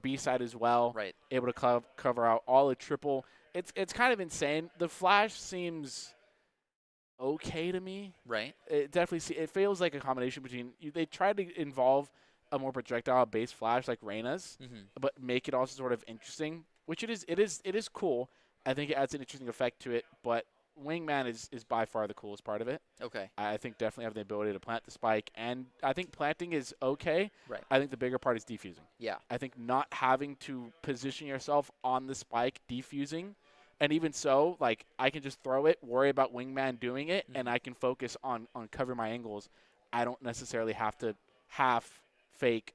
B-side as well. Right. Able to cover out all of Triple. It's kind of insane. The Flash seems okay to me. Right. It feels like a combination between they tried to involve a more projectile-based Flash like Reyna's, but make it also sort of interesting, which it is cool. I think it adds an interesting effect to it, but Wingman is by far the coolest part of it. Okay. I think definitely have the ability to plant the spike, and I think planting is okay. Right. I think the bigger part is defusing. Yeah. I think not having to position yourself on the spike, defusing, and even so, like I can just throw it, worry about Wingman doing it, and I can focus on covering my angles. I don't necessarily have to fake,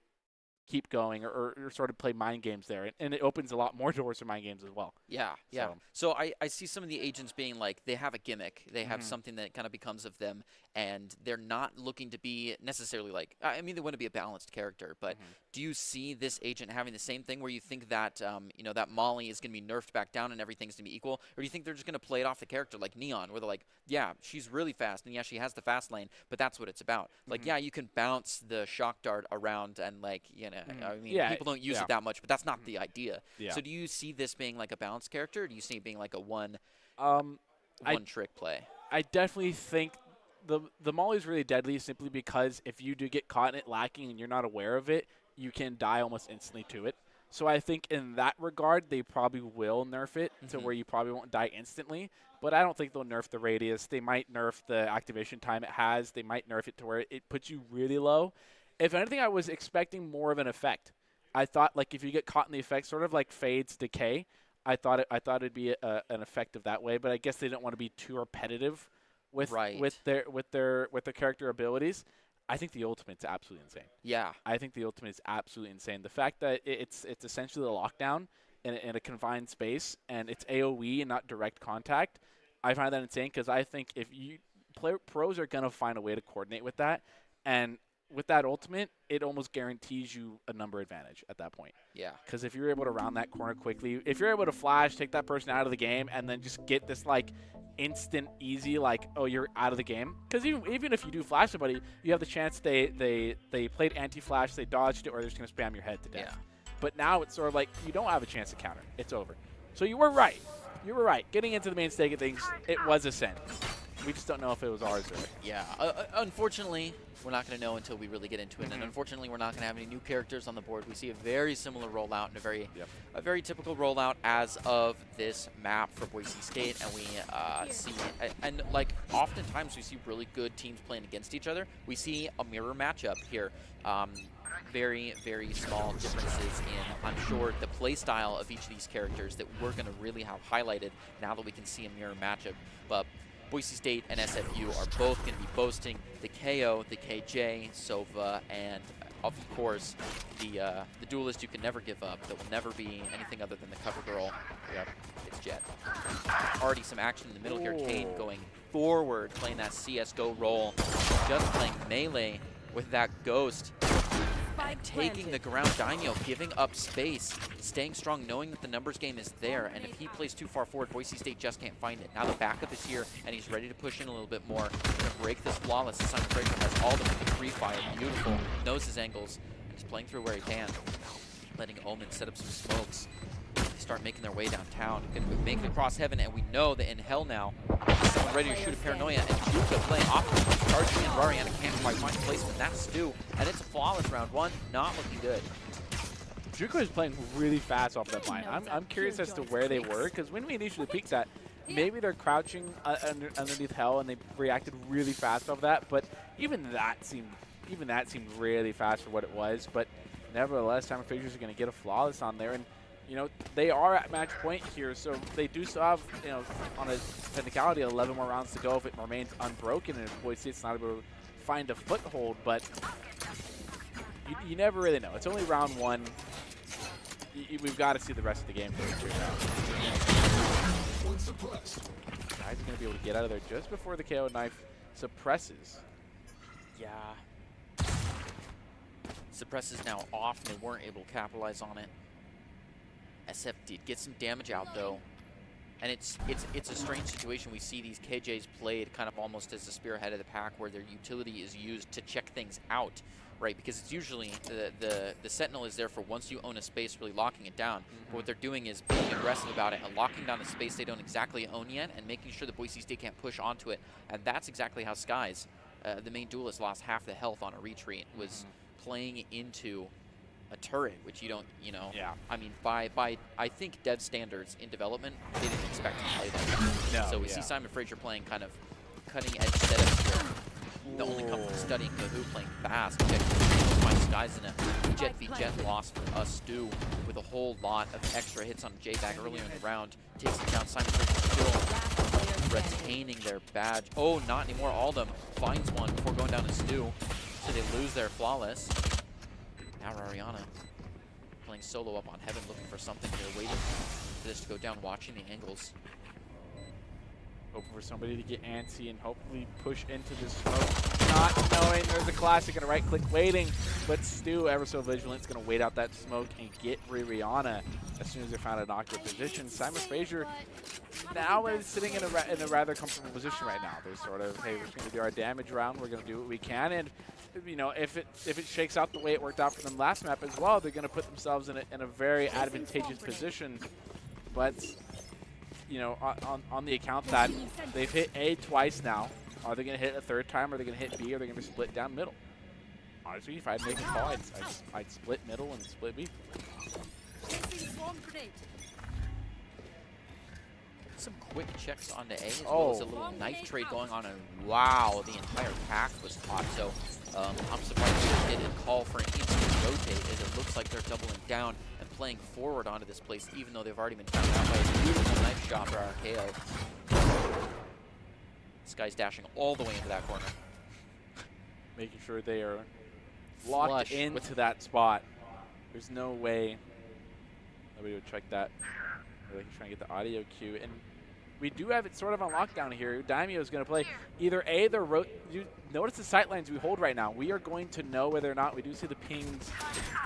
keep going, or sort of play mind games there. And it opens a lot more doors for mind games as well. Yeah, yeah. So I see some of the agents being like, they have a gimmick. They have something that kind of becomes of them, and they're not looking to be necessarily like, I mean, they want to be a balanced character, but do you see this agent having the same thing where you think that, you know, that Molly is going to be nerfed back down and everything's going to be equal? Or do you think they're just going to play it off the character like Neon, where they're like, yeah, she's really fast, and yeah, she has the fast lane, but that's what it's about. Like, yeah, you can bounce the shock dart around and, like, you know, I mean, people don't use it that much, but that's not the idea. So do you see this being like a balanced character, or do you see it being like a one trick play? I definitely think the Molly is really deadly simply because if you do get caught in it lacking and you're not aware of it, you can die almost instantly to it. So I think in that regard, they probably will nerf it to where you probably won't die instantly. But I don't think they'll nerf the radius. They might nerf the activation time it has. They might nerf it to where it puts you really low. If anything, I was expecting more of an effect. I thought, like, if you get caught in the effect, sort of like Fade's Decay, I thought it'd be an effect of that way. But I guess they didn't want to be too repetitive with their character abilities. I think the ultimate's absolutely insane. Yeah. I think the ultimate is absolutely insane. The fact that it's essentially a lockdown in a confined space, and it's AoE and not direct contact, I find that insane because I think if you pros are gonna find a way to coordinate with that, and with that ultimate, it almost guarantees you a number advantage at that point. Yeah. Because if you're able to round that corner quickly, if you're able to flash, take that person out of the game, and then just get this like instant easy, like, oh, you're out of the game. Because even if you do flash somebody, you have the chance they played anti-flash, they dodged it, or they're just gonna spam your head to death. Yeah. But now it's sort of like you don't have a chance to counter. It's over. So you were right. You were right. Getting into the main stake of things, it was a sin. We just don't know if it was ours or. Yeah. Unfortunately, we're not going to know until we really get into it. And unfortunately, we're not going to have any new characters on the board. We see a very similar rollout and a very typical rollout as of this map for Boise State. And we see, and like oftentimes we see really good teams playing against each other. We see a mirror matchup here. Very, very small differences in, I'm sure, the play style of each of these characters that we're going to really have highlighted now that we can see a mirror matchup. But Boise State and SFU are both going to be boasting the KO, the KJ, Sova, and of course the duelist you can never give up. That will never be anything other than the cover girl. Yep, it's Jet. Already some action in the middle here. Kane going forward, playing that CS:GO role, just playing melee with that ghost. And taking the ground, Daimyo giving up space, staying strong, knowing that the numbers game is there, and if he plays too far forward, Boise State just can't find it. Now the backup is here, and he's ready to push in a little bit more. Gonna break this flawless. Simon Frasier has all the free fire, beautiful, knows his angles, and he's playing through where he can. Letting Omen set up some smokes. They start making their way downtown. Gonna make it across heaven, and we know that in hell now, someone ready to shoot a Paranoia, and Juka playing off, charging in. Rariana can't quite find placement. That's Stu, and it's a flawless round one. Not looking good. Juko is playing really fast off that line. I'm curious as to where they were, because when we initially peeked at, maybe they're crouching underneath hell, and they reacted really fast off that. But even that seemed really fast for what it was. But nevertheless, Simon Frasier's going to get a flawless on there, and you know, they are at match point here, so they do still have, you know, on a technicality, 11 more rounds to go if it remains unbroken, and if Boise State's not able to find a foothold, but you never really know. It's only round one. We've got to see the rest of the game. Guys are going to be able to get out of there just before the KO knife suppresses. Yeah. Suppresses now off, and they weren't able to capitalize on it. SF did get some damage out though, and it's a strange situation. We see these KJs played kind of almost as the spearhead of the pack, where their utility is used to check things out, right? Because it's usually the Sentinel is there for once you own a space, really locking it down. But what they're doing is being aggressive about it and locking down a space they don't exactly own yet, and making sure that Boise State can't push onto it. And that's exactly how Skies, the main duelist, lost half the health on a retreat. Was playing into a turret, which you don't, you know. Yeah. I mean, by I think dev standards in development, they didn't expect to play that. No, so we see Simon Frasier playing kind of cutting edge setups here. The only come from studying Kahoo, playing fast. Find Skies in a Jet v Jet loss for us, Stu, with a whole lot of extra hits on J-Bag earlier in the round. Takes it down. Simon Frasier still retaining their badge. Oh, not anymore. Aldum finds one before going down to Stu. So they lose their flawless. Now Rariana playing solo up on heaven, looking for something here, waiting for this to go down, watching the angles. Hoping for somebody to get antsy and hopefully push into the smoke. Not knowing there's a classic and a right click waiting, but Stu, ever so vigilant, is going to wait out that smoke and get Rariana as soon as they found a knockdown position. Simon Frasier now is sitting in a rather comfortable position right now. They're sort of, hey, we're just going to do our damage round. We're going to do what we can, and you know, if it shakes out the way it worked out for them last map as well, they're going to put themselves in a very advantageous position. But you know, on the account that they've hit A twice now, are they going to hit a third time? Are they going to hit B? Or are they going to split down middle? Honestly, if I'd make a call, I'd split middle and split B. Some quick checks onto A, as well as a little knife trade going on, and wow, the entire pack was caught. So I'm surprised they didn't call for an instant rotate, as it looks like they're doubling down and playing forward onto this place, even though they've already been found out by a beautiful knife shot for RKO. This guy's dashing all the way into that corner. Making sure they are locked into that spot. There's no way Nobody would check that. They're trying to get the audio cue. And we do have it sort of on lockdown here. Daimyo is going to play either A, you notice the sight lines we hold right now. We are going to know whether or not we do see the pings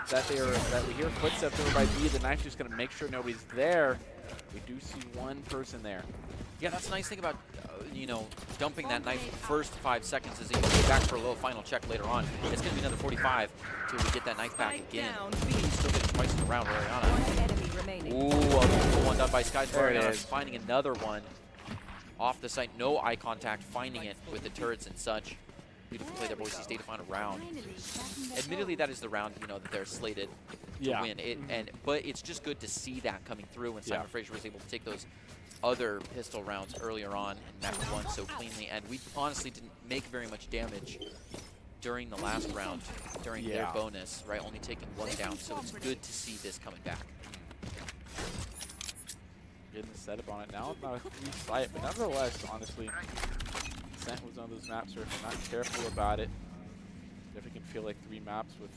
that we hear footsteps over by B. The knife's just going to make sure nobody's there. We do see one person there. Yeah, that's the nice thing about, you know, dumping that knife the first 5 seconds is that you can go back for a little final check later on. It's going to be another 45 till we get that knife back again. He's still getting twice in the round, Ariana. One enemy remaining. Ooh, a beautiful one done by Sky. There it is. Finding another one off the site. No eye contact, finding it with the turrets and such. Beautiful play there, Boise State to find a round. Admittedly, that is the round, you know, that they're slated to win. But it's just good to see that coming through, and Simon Frasier was able to take those other pistol rounds earlier on in map 1 so cleanly, and we honestly didn't make very much damage during the last round, during their bonus, right? Only taking 1 down, so it's good to see this coming back. Getting the setup on it now. Not a free sight, but nevertheless, honestly, Descent was one of those maps where if you're not careful about it, definitely can feel like 3 maps with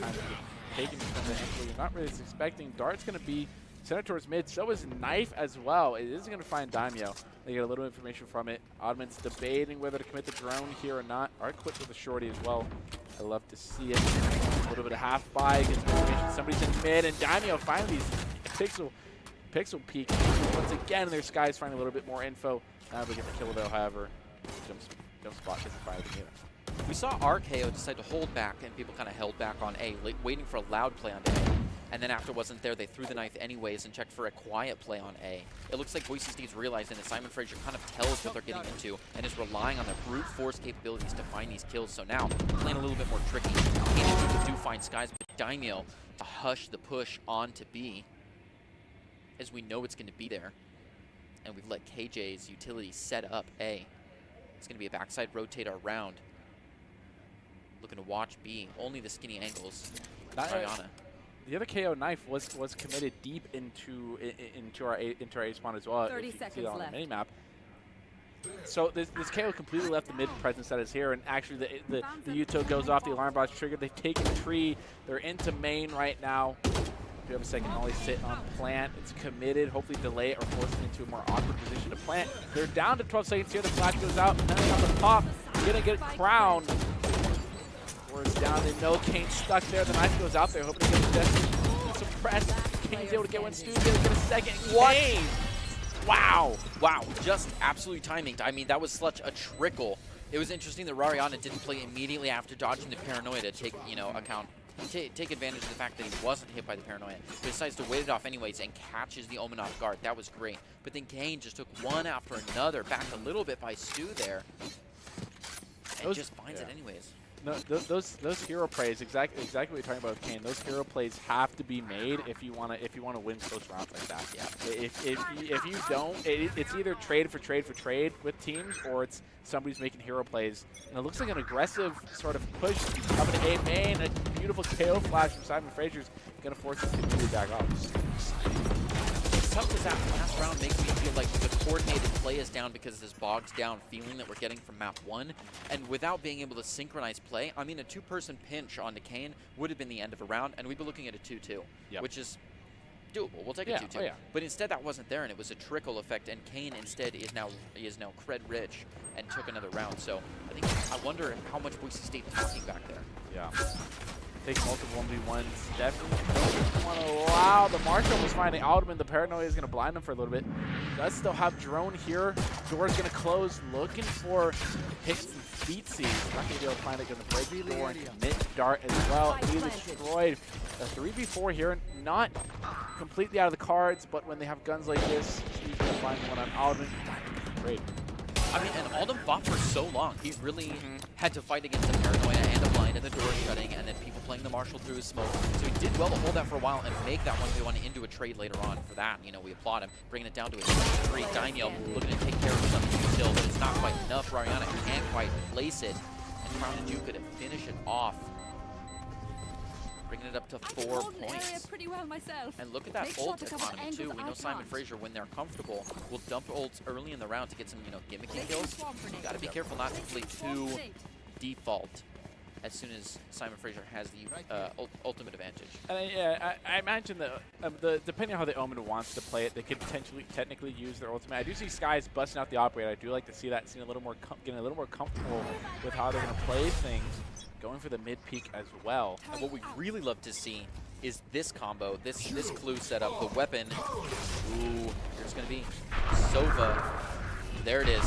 time to get taken from the angle you're not really expecting. Dart's going to be center towards mid, so is Knife as well. It is going to find Daimyo. They get a little information from it. Oddman's debating whether to commit the drone here or not. Art quit with a shorty as well. I love to see it. A little bit of half buy, gets information. Somebody's in mid, and Daimyo finally pixel peek. Once again, their Sky's finding a little bit more info. Now we get the kill though, however. Jump spot doesn't find it either. We saw RKO decide to hold back, and people kind of held back on A, waiting for a loud play on A. And then after it wasn't there, they threw the knife anyways and checked for a quiet play on A. It looks like Boise State's realizing that Simon Frasier kind of tells what they're getting into and is relying on their brute force capabilities to find these kills. So now, playing a little bit more tricky. People do find Skies, but Daimyo to hush the push on to B, as we know it's going to be there. And we've let KJ's utility set up A. It's going to be a backside rotator around. Looking to watch B. Only the skinny angles. Ariana. The other KO knife was committed deep into our A spawn as well. 30 if you seconds see that on left. the mini map. So this KO completely left the mid presence that is here, and actually the Uto goes off, the alarm bot's triggered. They've taken tree. They're into main right now. If you have a second, only sit on plant. It's committed. Hopefully delay it or force it into a more awkward position to plant. They're down to 12 seconds here. The flash goes out. And then on the pop, gonna get crowned. It's down. They know Kane's stuck there. The knife goes out there, hoping to get the death suppressed. Kane's able to get one. Stu's able to get a second. What? Kane! Wow. Wow, just absolutely timing. I mean, that was such a trickle. It was interesting that Rariana didn't play immediately after dodging the paranoia to take, you know, take advantage of the fact that he wasn't hit by the paranoia, but decides to wait it off anyways and catches the Omen off guard. That was great. But then Kane just took one after another, backed a little bit by Stu there, and just finds it anyways. No, those hero plays, exactly what you're talking about with Kane. Those hero plays have to be made if you wanna win close rounds like that. Yeah. If you don't, it's either trade for trade with teams, or it's somebody's making hero plays. And it looks like an aggressive sort of push up into A main. A beautiful KO flash from Simon Frasier's gonna force us to move back off. Tough as that last round makes me feel like the coordinated play is down because of this bogged down feeling that we're getting from map 1. And without being able to synchronize play, I mean, a 2-person pinch onto Kane would have been the end of a round, and we'd be looking at a 2-2, which is doable. We'll take a 2-2. But instead that wasn't there, and it was a trickle effect, and Kane instead is now cred rich and took another round. So I wonder how much Boise State talking back there. Yeah. Take multiple 1v1s. Definitely don't want to allow. The Marshal was finding Alderman. The paranoia is going to blind him for a little bit. Does still have drone here. Door's going to close. Looking for hits and beatsies. Not going to be able to find it. Going to break the door and commit Dart as well. He destroyed. A 3v4 here. Not completely out of the cards, but when they have guns like this, he's going to find one on Alderman. Great. I mean, and Alden fought for so long. He really had to fight against the paranoia and a blind and the door shutting, and then people playing the Marshal through his smoke. So he did well to hold that for a while and make that 1v1 into a trade later on. For that, you know, we applaud him, bringing it down to a 3. Daimyo looking to take care of something still, but it's not quite enough. Rariana can't quite place it, and Crown and Duke could finish it off, bringing it up to 4 points. Pretty well myself. And look at that ult economy too. We know Simon Frasier, when they're comfortable, will dump ults early in the round to get some, you know, gimmicky kills. You got to be careful not to play too default as soon as Simon Frasier has the ultimate advantage. And yeah, I imagine that depending on how the Omen wants to play it, they could potentially technically use their ultimate. I do see Skies busting out the operator. I do like to see that, seeing a little more getting a little more comfortable with how they're going to play things, going for the mid peak as well. And what we really love to see is this combo, this clue setup, the weapon. Ooh, there's going to be Sova. There it is.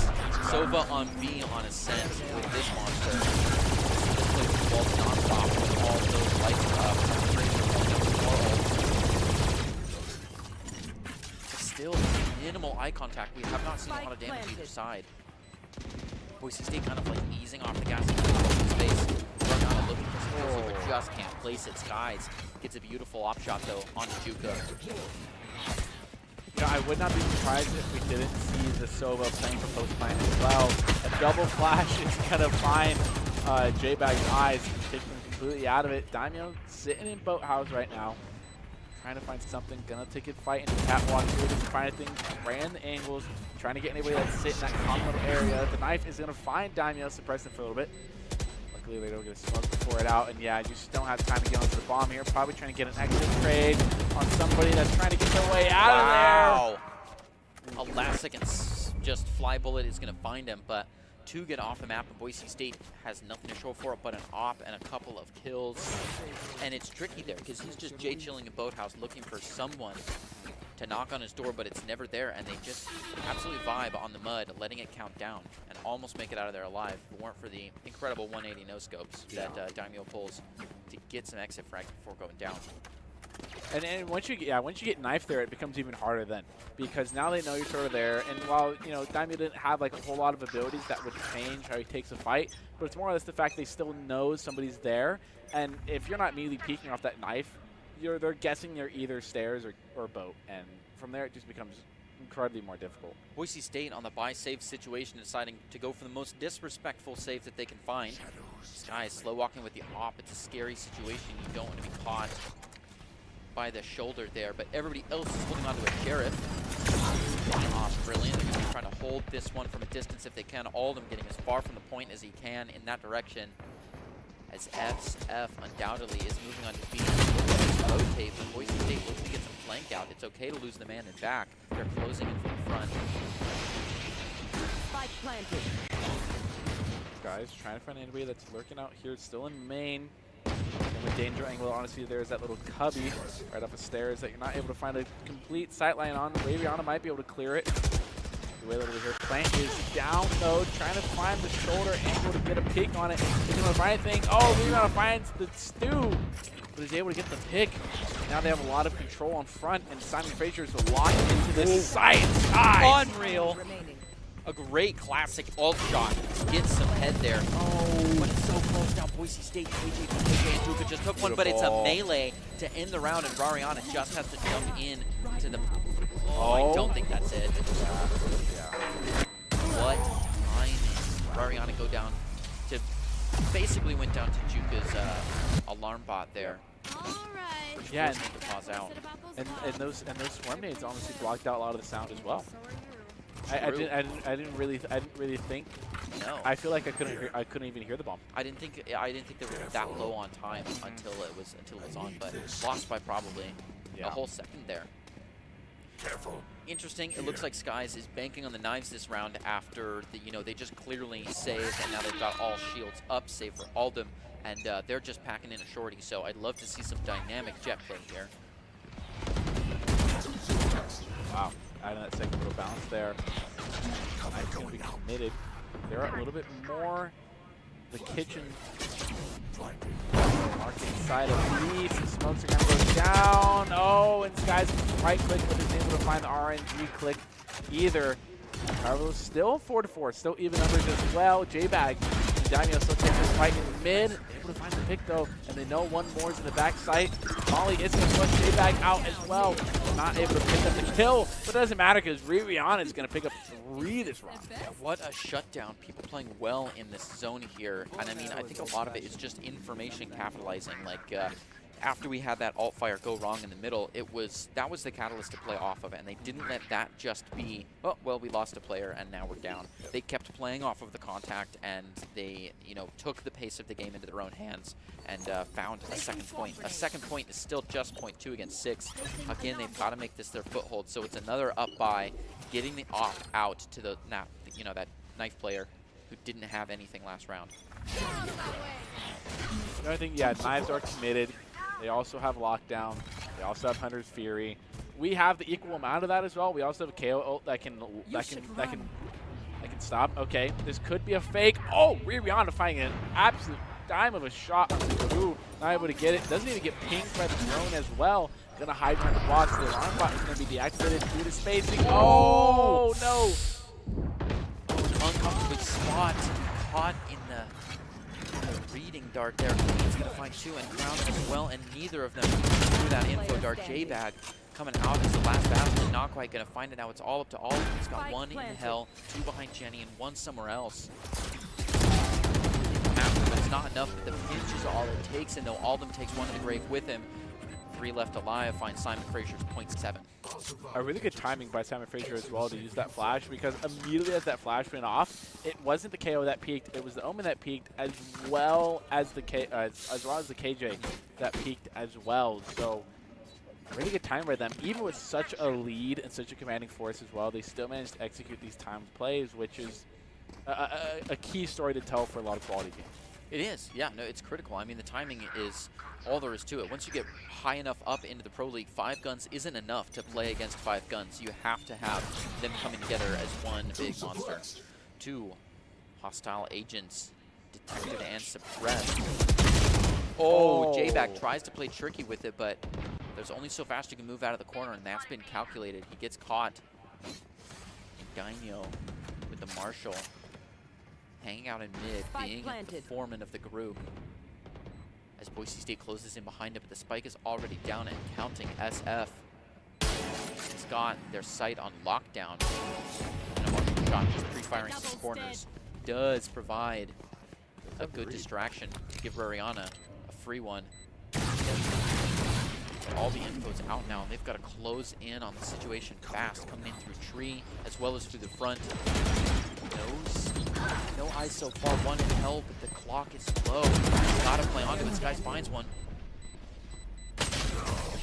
Sova on B on Ascent with this monster. This place falls non-stop with all those lights up. But still, minimal eye contact. We have not seen a lot of damage either side. Boise State kind of like easing off the gas in space. Run looking for some kills, but just can't place it. Skies gets a beautiful op shot though onto Juka. You know, I would not be surprised if we didn't see the Sova playing for post plant as well. A double flash is going to find J-Bag's eyes and take him completely out of it. Daimyo sitting in Boathouse right now, trying to find something, going to take a fight into catwalk here, finding things, ran the angles, trying to get anybody that's sitting in that common little area. The knife is going to find Daimyo, suppress him for a little bit. Luckily, they don't get a smoke before it out, and yeah, you just don't have time to get onto the bomb here. Probably trying to get an exit trade on somebody that's trying to get their way out of there. A last second just fly bullet is going to find him, but two get off the map, and Boise State has nothing to show for it but an op and a couple of kills. And it's tricky there because he's just J-chilling in Boathouse looking for someone to knock on his door, but it's never there, and they just absolutely vibe on the mud, letting it count down and almost make it out of there alive if it weren't for the incredible 180 no-scopes that Daimyo pulls to get some exit frags before going down. And once you get knifed there, it becomes even harder then, because now they know you're sort of there. And while Daimyo didn't have like a whole lot of abilities that would change how he takes a fight, but it's more or less the fact they still know somebody's there. And if you're not immediately peeking off that knife, they're guessing you're either stairs or boat, and from there it just becomes incredibly more difficult. Boise State on the buy save situation, deciding to go for the most disrespectful save that they can find. Sky slow walking with the op. It's a scary situation. You don't want to be caught by the shoulder there, but everybody else is holding onto a Sheriff. Brilliant. They're going to be trying to hold this one from a distance if they can. All of them getting as far from the point as he can in that direction. As FF undoubtedly is moving on to B. Rotate, but Boise State looking to get some flank out. It's okay to lose the man in back. They're closing in from the front. Spike planted. Guys, trying to find anybody that's lurking out here, still in main. And with danger angle, honestly, there's that little cubby right off the stairs that you're not able to find a complete sightline on. Raviana might be able to clear it. Wait a little bit here. Plant is down though, trying to find the shoulder angle to get a pick on it. He's gonna find anything. Oh, Raviana finds the stew, but is able to get the pick. Now they have a lot of control on front, and Simon Frasier is locked into this side. Unreal. Remaining. A great classic ult shot. Gets some head there. Oh, but it's so close now. Boise State, KJ and Duka just took one, but it's a melee to end the round, and Rariana just has to jump in to the... Oh, I don't think that's it. What timing. Rariana go down to... Basically went down to Juka's alarm bot there. Yeah, To pause out. and those swarm nades honestly blocked out a lot of the sound as well. I didn't really think. No. I feel like I couldn't even hear the bomb. I didn't think they were that low on time until it was on, but lost by probably a whole second there. Careful. Interesting. It looks like Skies is banking on the knives this round after they just clearly saved, and now they've got all shields up, save for Aldum, and they're just packing in a shorty. So I'd love to see some dynamic jet play here. Wow. Adding that second little bounce there. Nice going to be committed. They're a little bit more the kitchen marking side of B. Some smokes are going to go down. Oh, and Skies right click, but isn't able to find the RNG click either. However, still 4-4, still even numbers as well. J-Bag and Daimyo still taking this fight in mid. Able to find the pick though, and they know one more is in the back sight. Molly is going to flush J-Bag out as well. Not able to pick up the kill, but it doesn't matter because Rihanna is going to pick up 3 this round. Yeah, what a shutdown. People playing well in this zone here. And I mean, I think a lot of it is just information capitalizing. Like, after we had that alt fire go wrong in the middle, that was the catalyst to play off of it, and they didn't let that just be, oh, well, we lost a player and now we're down. They kept playing off of the contact, and they, took the pace of the game into their own hands and found a second point. A second point is still just 0.2 against 6. Again, they've got to make this their foothold, so it's another up by getting the off out to the, that knife player who didn't have anything last round. The only thing, yeah, knives are committed. They also have lockdown. They also have Hunter's Fury. We have the equal amount of that as well. We also have a KO ult that can stop. Okay, this could be a fake. Oh, Rihanna finding an absolute dime of a shot on the Guru. Not able to get it. Doesn't even get pinged by the drone as well. Gonna hide behind the blocks. The alarm bot is gonna be deactivated due to spacing. Oh no! Uncomfortable spot, caught in the reading dart there. He's going to find 2 and Crown as well, and neither of them through that info dart. J-Bag coming out as the last battle, and not quite going to find it now. It's all up to all. He's got 1 in hell, 2 behind Jenny, and 1 somewhere else. But it's not enough, but the pinch is all it takes, and though all of them takes 1 to the grave with him. 3 left alive, finds Simon Frasier's 0.7. A really good timing by Simon Frasier as well to use that flash, because immediately as that flash went off, it wasn't the KO that peaked, it was the Omen that peaked, as well as the KJ that peaked as well. So really good time by them. Even with such a lead and such a commanding force as well, they still managed to execute these timed plays, which is a key story to tell for a lot of quality games. It is, yeah, no, it's critical. I mean, the timing is all there is to it. Once you get high enough up into the Pro League, 5 guns isn't enough to play against 5 guns. You have to have them coming together as one big monster. 2 hostile agents detected and suppressed. Oh, J-Bag tries to play tricky with it, but there's only so fast you can move out of the corner, and that's been calculated. He gets caught. Daimyo with the Marshall. Hanging out in mid, being the foreman of the group. As Boise State closes in behind him, but the spike is already down and counting. SF has got their sight on lockdown. And a Marshall shot just pre-firing some corners does provide a good distraction to give Rariana a free one. All the info's out now, and they've got to close in on the situation fast, coming in through tree as well as through the front. No eyes so far, 1 in hell, but the clock is low. Gotta play onto it. Skies finds one.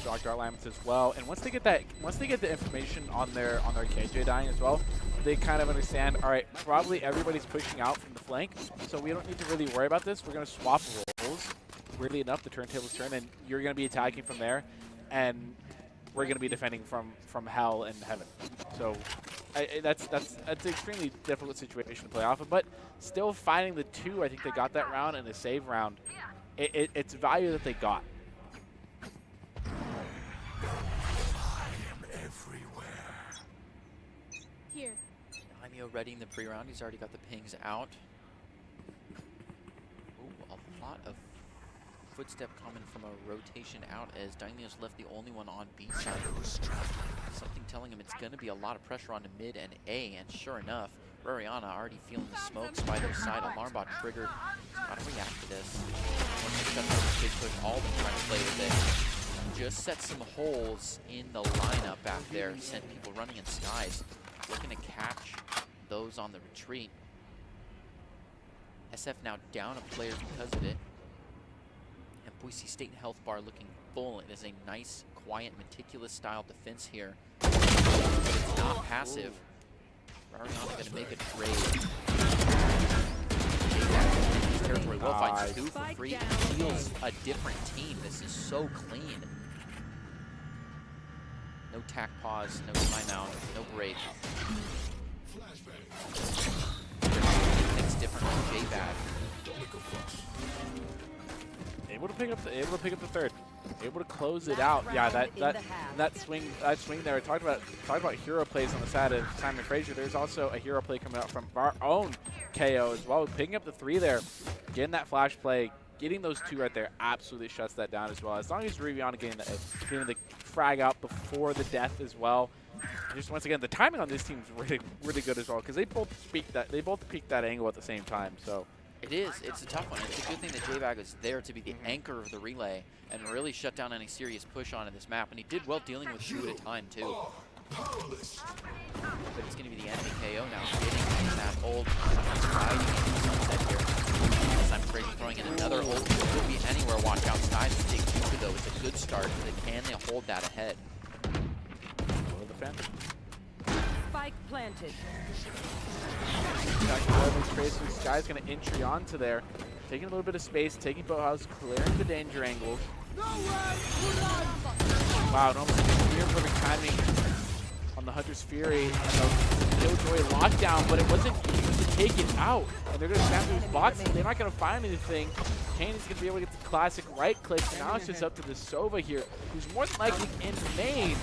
Shock dart lamps as well, and once they get the information on their KJ dying as well, they kind of understand. All right, probably everybody's pushing out from the flank, so we don't need to really worry about this. We're gonna swap roles. Weirdly enough, the turntables turn, and you're gonna be attacking from there, and we're going to be defending from hell and heaven. So that's an extremely difficult situation to play off of, but still finding the 2, I think they got that round, and the save round, it's value that they got. I am everywhere. Here. Daimyo readying the pre-round. He's already got the pings out. Ooh, a lot of footstep coming from a rotation out as Daimyo's left the only one on B side. Something telling him it's going to be a lot of pressure onto mid and A, and sure enough, Rariana already feeling the smoke. Spider side, alarm bot triggered. Got to react to this. Once they shut down the big push, all of them trying to play with it. Just set some holes in the lineup back there, sent people running in skies. Looking to catch those on the retreat. SF now down a player because of it. Boise State health bar looking full. It is a nice, quiet, meticulous style defense here. But it's not passive. Rariana going to make a trade. Territory well finds 2 for free. Feels a different team. This is so clean. No tack pause, no timeout, no break. Things different from J-Bag. Able to pick up the 3rd, able to close it out. Yeah, that swing there. I talked about hero plays on the side of Simon Frasier. There's also a hero play coming out from our own KO as well. Picking up the 3 there, getting that flash play, getting those 2 right there absolutely shuts that down as well. As long as Rihanna getting the frag out before the death as well. Just once again, the timing on this team is really good as well, because they both peaked that angle at the same time. So. It is. It's a tough one. It's a good thing that J-Bag is there to be the anchor of the relay and really shut down any serious push onto this map. And he did well dealing with 2 at a time, too. But it's going to be the enemy KO now, getting that ult. Sunset here. Simon Fraser throwing in another ult. It could be anywhere. Watch out. Skies to take 2, though. It's a good start. Can they hold that ahead? Go to the fence. Spike planted. Sky's going to entry onto there, taking a little bit of space, taking Boathouse, clearing the danger angles. Wow, it almost near perfect timing on the Hunter's Fury and the Killjoy lockdown, but it wasn't used to take it out. And they're going to snap through his boxes. They're not going to find anything. Kane is going to be able to get the classic right click. And now it's just up to the Sova here, who's more than likely in main.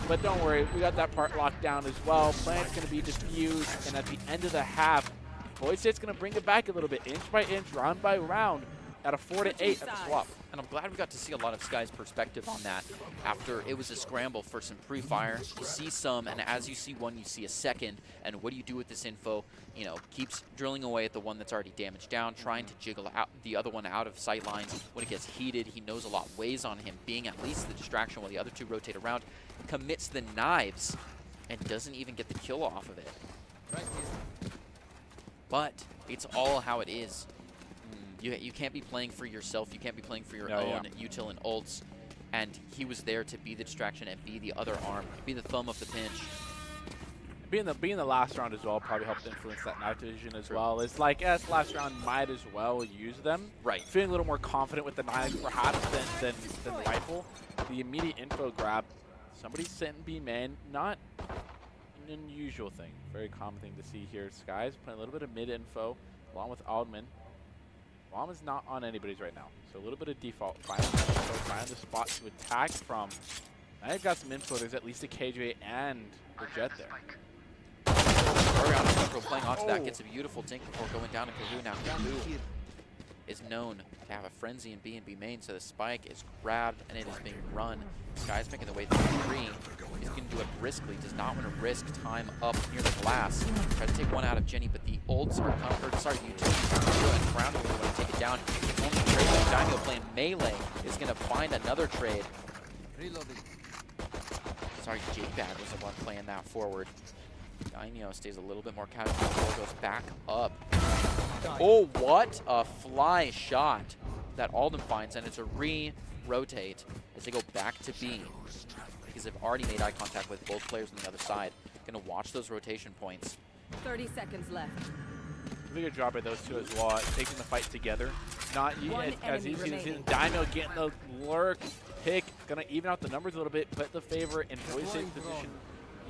But don't worry, we got that part locked down as well. Plant's going to be diffused, and at the end of the half, Void State's going to bring it back a little bit, inch by inch, round by round, at a 4-8 at the swap. And I'm glad we got to see a lot of Sky's perspective on that after it was a scramble for some pre-fire. You see some, and as you see one, you see a second. And what do you do with this info? You know, keeps drilling away at the one that's already damaged down, trying to jiggle out the other one out of sight lines. When it gets heated, he knows a lot weighs on him, being at least the distraction while the other 2 rotate around. Commits the knives and doesn't even get the kill off of it. But it's all how it is. You can't be playing for yourself. You can't be playing for your own util and ults. And he was there to be the distraction and be the other arm, be the thumb of the pinch. Being the last round as well probably helped influence that knife decision as well. It's like, yes, last round might as well use them. Right. Feeling a little more confident with the knife perhaps than the rifle. The immediate info grab. Somebody's sitting B main, not an unusual thing. Very common thing to see here. Sky's playing a little bit of mid info along with Aldman. Bomb is not on anybody's right now, so a little bit of default. Find the spot to attack from. Now you've got some info. There's at least a KJ and a Jet there. Orion playing onto that gets a beautiful dink before going down to Kahoo. Now Kahoo is known to have a frenzy in B and B main, so the spike is grabbed and it is being run. Sky's making the way through the tree. He's going to do it briskly, does not want to risk time up near the glass. Try to take one out of Jenny, but the ults are covered. Sorry, the utilities are good. Crown will want to take it down. The only trade that Daimyo playing melee is going to find another trade. Reloading. Sorry, J-Bag was the one playing that forward. Daimyo stays a little bit more casual, goes back up. Oh, what a fly shot that Alden finds, and it's a re-rotate as they go back to B. Because they've already made eye contact with both players on the other side. Gonna watch those rotation points. 30 seconds left. Really good job by those 2 as well, taking the fight together. Not as easy as Daimyo getting the lurk pick, gonna even out the numbers a little bit, put the favor in Voice State's position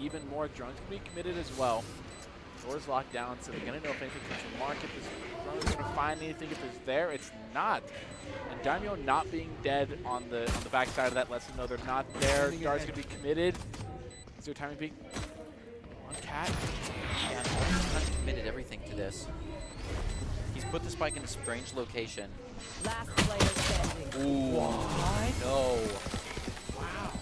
even more. Drone's gonna be committed as well. Door's locked down, so they're gonna know if anything comes from market. This drone is gonna find anything. If it's there, it's not. And Daimyo not being dead on the backside of that lets them know they're not there. Dar's gonna be committed. Is there a timing peak? On Cat. Yeah, Alden's committed everything to this. He's put the spike in a strange location. Last player standing. Ooh. What? No. Wow.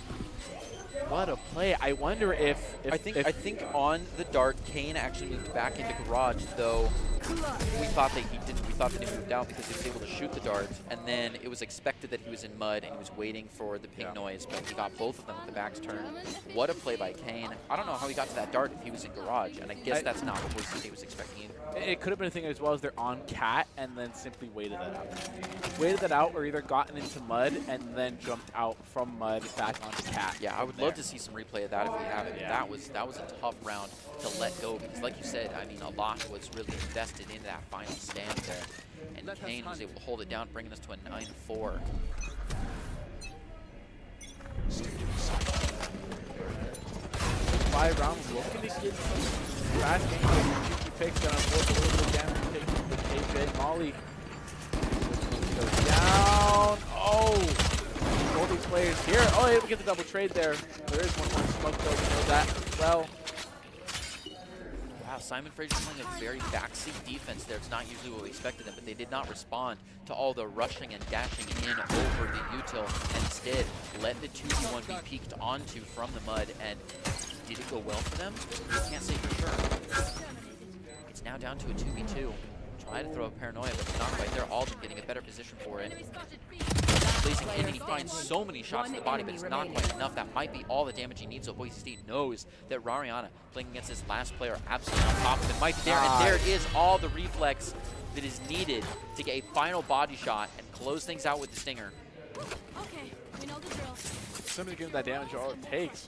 What a play. I wonder if I think on the dart, Kane actually moved back into garage, though we thought that he didn't. We thought that he moved out because he was able to shoot the dart, and then it was expected that he was in mud and he was waiting for the ping noise, but he got both of them with the backs turned. What a play by Kane. I don't know how he got to that dart if he was in garage, and I guess that's not what he was expecting either. It could have been a thing as well as they're on Cat and then simply waited that out. Waited that out or either gotten into mud and then jumped out from mud back onto Cat. Yeah, I would love to see some replay of that if we have it. Yeah. That was a tough round to let go because, like you said, I mean, a lot was really invested into that final stand there. And Kane was able to hold it down, bringing us to a 9-4. 5 rounds, looking to get fast game. Cheeky picks, gonna force a little bit of damage, taking the KJ. Molly goes down. Oh! All these players here. Oh, able to get the double trade there. There is one more smoke though, we know that as well. Wow, Simon Fraser playing a very backseat defense there. It's not usually what we expected them, but they did not respond to all the rushing and dashing in over the util, and instead let the 2v1 be peeked onto from the mud. And did it go well for them? You can't say for sure. It's now down to a 2v2. Try to throw a paranoia, but it's not quite there. Alden getting a better position for it. Placing in, and he finds so many shots to the body, but it's not quite enough. That might be all the damage he needs, so Boise State knows that Rariana, playing against his last player, absolutely on top of him, might be there, and there it is, all the reflex that is needed to get a final body shot and close things out with the Stinger. Okay, we know the drill. Somebody give him that damage all it takes.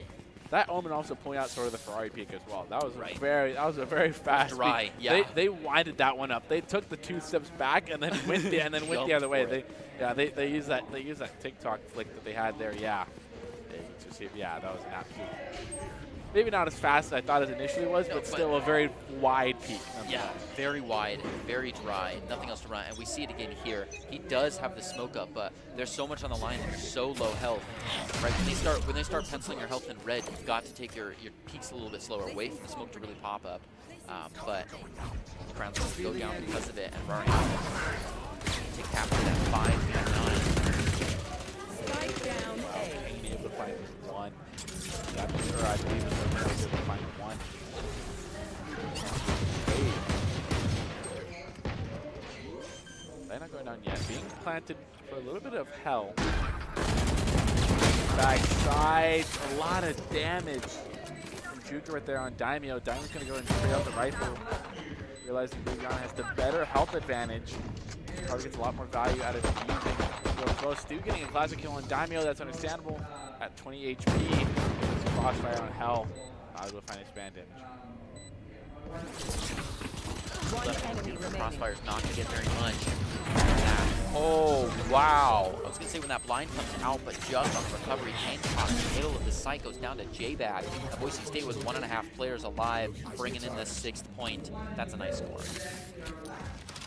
That Omen also pulling out sort of the Ferrari peak as well. That was Right. a very fast Dry, peak. yeah. They winded that one up. They took the 2 steps back and then went the other way. They use that TikTok flick that they had there. Yeah. That was an absolute. Maybe not as fast as I thought it initially was, but still a very wide peak. Yeah, very wide, very dry, nothing else to run. And we see it again here. He does have the smoke up, but there's so much on the line and you're so low health. Right, when they start penciling your health in red, you've got to take your peaks a little bit slower, wait for the smoke to really pop up. But the Crowns will go down because of it, and Rariana to capture that 5-9. Spike down A. Being able to find one. Yeah, sure, I believe it's able to find one. They're not going down yet. Being planted for a little bit of hell. Backside, a lot of damage from Juke right there on Daimyo. Daimyo's going to go and trade out the rifle. Realizing Booyana has the better health advantage. Probably gets a lot more value out of using both. Stu getting a classic kill on Daimyo, that's understandable. At 20 HP, it's crossfire on Hell. Not able to find his band damage. One enemy remaining. Crossfire's not going to get very much. Oh, wow. I was going to say when that blind comes out, but just on the recovery, Kane caught in the middle of the site, goes down to J-Bag. And Boise State with 1.5 players alive, bringing in the 6th point. That's a nice score.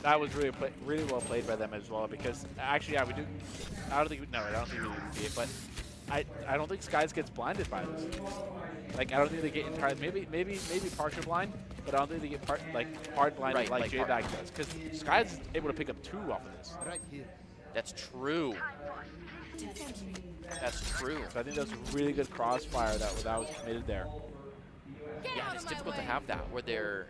That was really well played by them as well, because actually, yeah, we do. I don't think we see it, but I don't think Skies gets blinded by this. Like, I don't think they get entirely, maybe partial blind, but I don't think they get hard blinded like J-Bag does, because Skies is able to pick up 2 off of this. That's true. That's true. So I think that's a really good crossfire that was committed there. Yeah, and it's difficult to have that where they're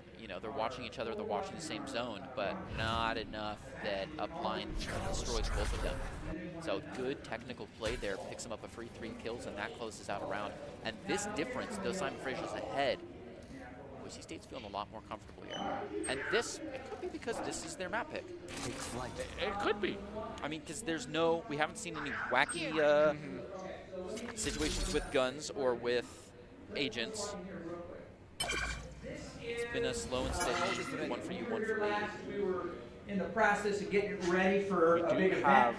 watching each other, they're watching the same zone, but not enough that a blind destroys both of them. So good technical play there, picks him up a free 3 kills, and that closes out a round. And this difference, though Simon Frazier's ahead, Boise State's feeling a lot more comfortable here. And it could be because this is their map pick. It could be. I mean, because we haven't seen any wacky situations with guns or with agents. It's been a slow and steady, one for you, one for me. We were in the process of getting it ready for a big event.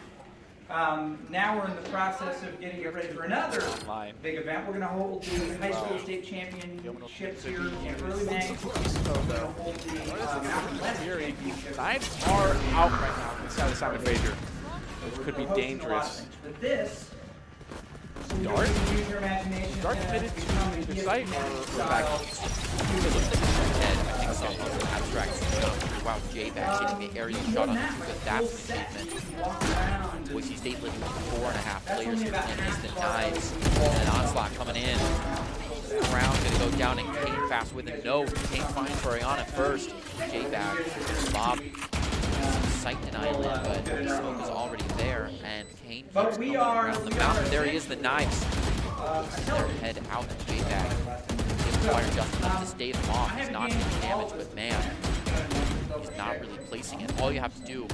Now we're in the process of getting it ready for another big event. We're going to hold the high school state championships here in early May. We're going to hold the Mountain West championships. Knives are out right now inside of Simon Frazier. Which could be dangerous. But this, Dart? use your imagination. Dart committed to either site or back. It looks like it's head. I think some of the abstract stuff. Wow, J-Back getting the aerial shot on him, but that's an achievement. Boise State living with 4.5 players here playing instant knives. And an onslaught coming in. Brown gonna go down and Kane fast with it. No, Kane finds Rariana first. J-Back, Bob, sight denial in, but the smoke is already there, and Kane keeps going around the mountain. There he is, the knives. Their head out at J-Bag. Didn't fire just enough to stave him off. He's not taking damage, but man, he's not really placing it. All you have to do is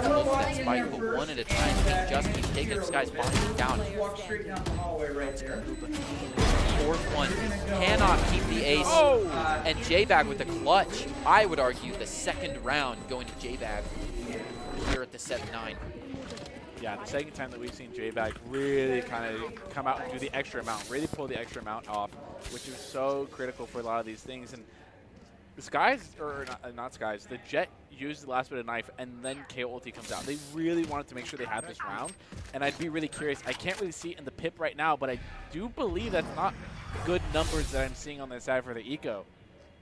go for that spike, but one at a time. He just keeps taking it. This guy's falling down. Walk straight down the hallway right there. 4th one, cannot keep the ace, and J-Bag with the clutch. I would argue the 2nd round going to J-Bag here at the 7-9. Yeah, the second time that we've seen J-Bag really kind of come out and do the extra amount, really pull the extra amount off, which is so critical for a lot of these things. And the Skies, or not Skies, the Jet used the last bit of knife, and then KO ulti comes out. They really wanted to make sure they had this round, and I'd be really curious. I can't really see it in the pip right now, but I do believe that's not good numbers that I'm seeing on the side for the eco.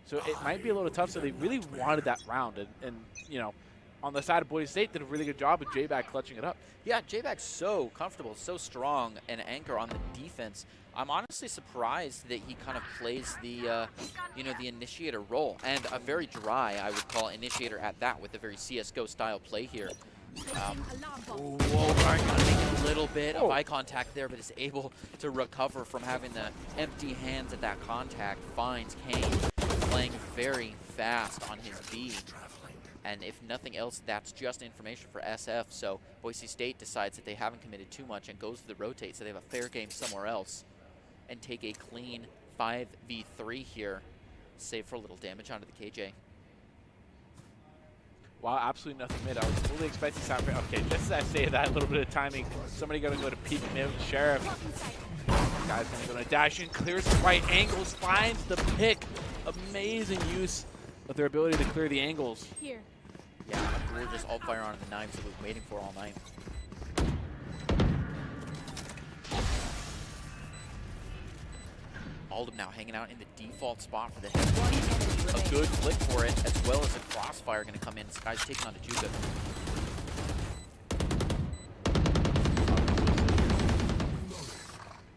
So it might be a little tough, so they really wanted that round, and you know, on the side of Boise State did a really good job of J-Bag clutching it up. Yeah, J-Bag's so comfortable, so strong an anchor on the defense. I'm honestly surprised that he kind of plays the, you know, the initiator role, and a very dry, I would call, initiator at that, with a very CS:GO style play here. Whoa, Mariano making a little bit of eye contact there, but is able to recover from having the empty hands at that contact. Finds Kane playing very fast on his B. And if nothing else, that's just information for SF. So Boise State decides that they haven't committed too much and goes to the rotate, so they have a fair game somewhere else and take a clean 5v3 here, save for a little damage onto the KJ. Wow, absolutely nothing mid. I was fully expecting something. Okay, just as I say that, a little bit of timing. Somebody going to go to peek mid with Sheriff. Guy's going to dash in, clears the right angles, finds the pick. Amazing use of their ability to clear the angles. Here. Yeah, we're just all fire on the knives that we've been waiting for all night. Aldum now hanging out in the default spot for the head. A good flick for it, as well as a crossfire going to come in. This guy's taking on the Juga.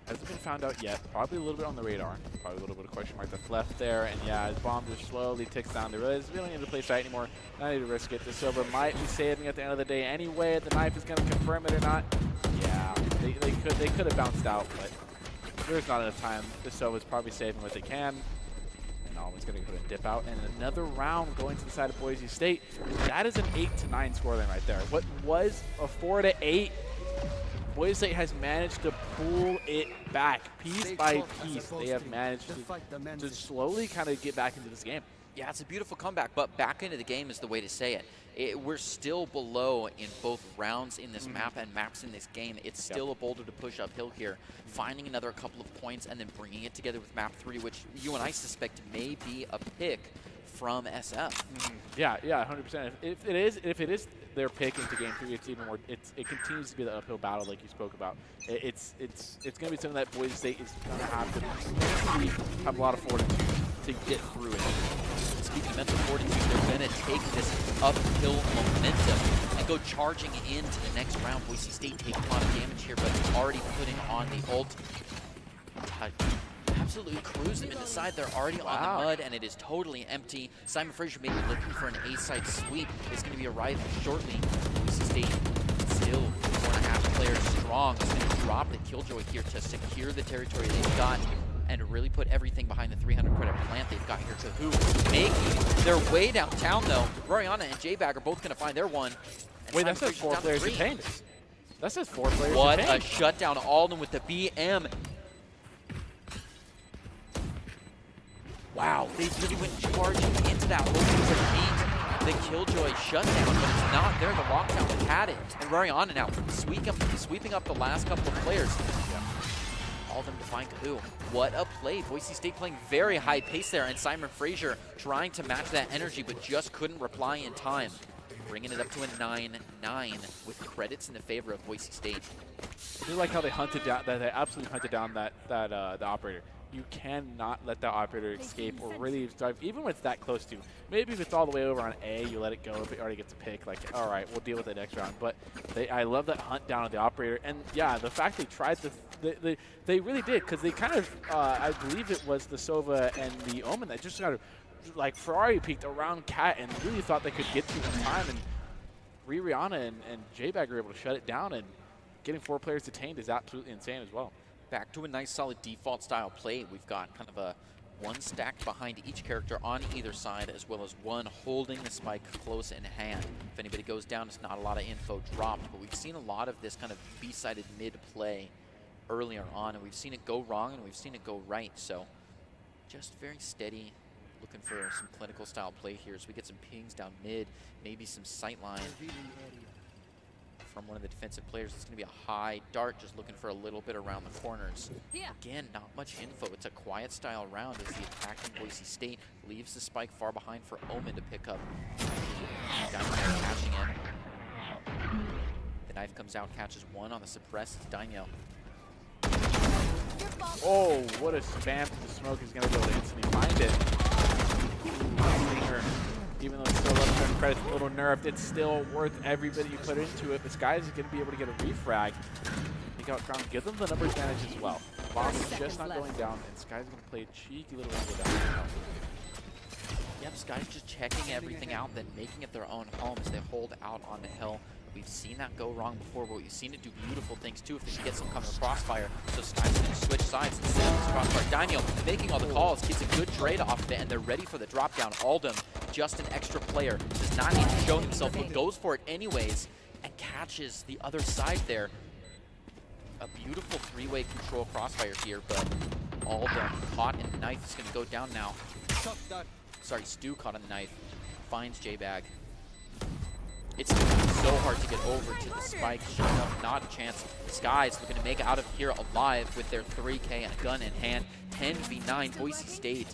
Hasn't been found out yet. Probably a little bit on the radar. Probably a little bit of question mark that's left there. And yeah, his bomb just slowly ticks down. They realize we don't need to play sight anymore. Not need to risk it. The Silva might be saving at the end of the day anyway. The knife is going to confirm it or not. Yeah, they could have bounced out, but there's not enough time. The Silva's probably saving what they can. And Always going to go and dip out. And another round going to the side of Boise State. That is an 8-9 scoreline right there. What was a 4-8? Boise State has managed to pull it back piece by piece. They have managed to slowly kind of get back into this game. Yeah, it's a beautiful comeback, but back into the game is the way to say it. We're still below in both rounds in this map and maps in this game. It's still a boulder to push uphill here. Finding another couple of points and then bringing it together with map 3, which you and I suspect may be a pick from SF. Yeah, 100%. If it is their pick into game 3, it's even more. It continues to be the uphill battle, like you spoke about. It's going to be something that Boise State is going to have to have a lot of fortitude to get through it. Speaking of mental fortitude, they're going to take this uphill momentum and go charging into the next round. Boise State taking a lot of damage here, but already putting on the ult. Absolutely cruise them inside. They're already on the mud, and it is totally empty. Simon Frasier maybe looking for an A-side sweep. Is going to be arriving shortly. Boise State still 4.5 players strong. Is going to drop the Killjoy here to secure the territory they've got and really put everything behind the 300 credit plant they've got here. Kahoo making their way downtown, though. Roriana and J-Bag are both going to find their one. And Wait, that says 4 players detained. That says 4 players What detained. a shutdown. Alden with the BM. Wow, they really went charging into that hole to beat the Killjoy shutdown, but it's not there. The lockdown had it. And Roriana now sweeping up the last couple of players. All of them to find Kahoo. What a play. Boise State playing very high pace there, and Simon Frasier trying to match that energy, but just couldn't reply in time. Bringing it up to a 9-9 with credits in the favor of Boise State. I do like how they hunted down, that they absolutely hunted down the operator. You cannot let that operator escape or really drive, even when it's that close to. Maybe if it's all the way over on A, you let it go. If it already gets a pick, like, all right, we'll deal with it next round. But I love that hunt down on the operator. And, yeah, the fact they tried to they really did, because they kind of, I believe it was the Sova and the Omen that just kind of, like, Ferrari peeked around Cat and really thought they could get to it in time. And Rihanna and J-Bag were able to shut it down, and getting 4 players detained is absolutely insane as well. Back to a nice solid default style play. We've got kind of a one stacked behind each character on either side, as well as one holding the spike close in hand. If anybody goes down, it's not a lot of info dropped, but we've seen a lot of this kind of B-sided mid play earlier on, and we've seen it go wrong and we've seen it go right. So just very steady, looking for some clinical style play here as we get some pings down mid, maybe some sightline from one of the defensive players. It's going to be a high dart, just looking for a little bit around the corners. Again, not much info. It's a quiet style round as the attacking Boise State leaves the spike far behind for Omen to pick up. Daimyo catching in. The knife comes out, catches one on the suppress. It's Daimyo. Oh, what a spam to the smoke. Is going to go to instantly find it. Stinger, even though it's still up there. credit's a little nerfed. It's still worth every bit you put into it. This guy is going to be able to get a refrag. Take out Crown, give them the number advantage as well. Boss is just not going down, and Sky's going to play a cheeky little angle down. Yep, Sky's just checking everything out, then making it their own home as they hold out on the hill. We've seen that go wrong before, but we've seen it do beautiful things too if they can get some kind of crossfire. So Sky's going to switch sides and send this crossfire. Daimyo making all the calls, gets a good trade off of it, and they're ready for the drop down. Aldum, just an extra player, does not need to show himself, but goes for it anyways and catches the other side there. A beautiful three-way control crossfire here, but Aldum caught in the knife is going to go down now. Sorry, Stu caught on the knife, finds J-Bag. It's so hard to get over to the spike. Sure enough, not a chance. Sky's looking to make it out of here alive with their 3K and a gun in hand. 10v9, Boise State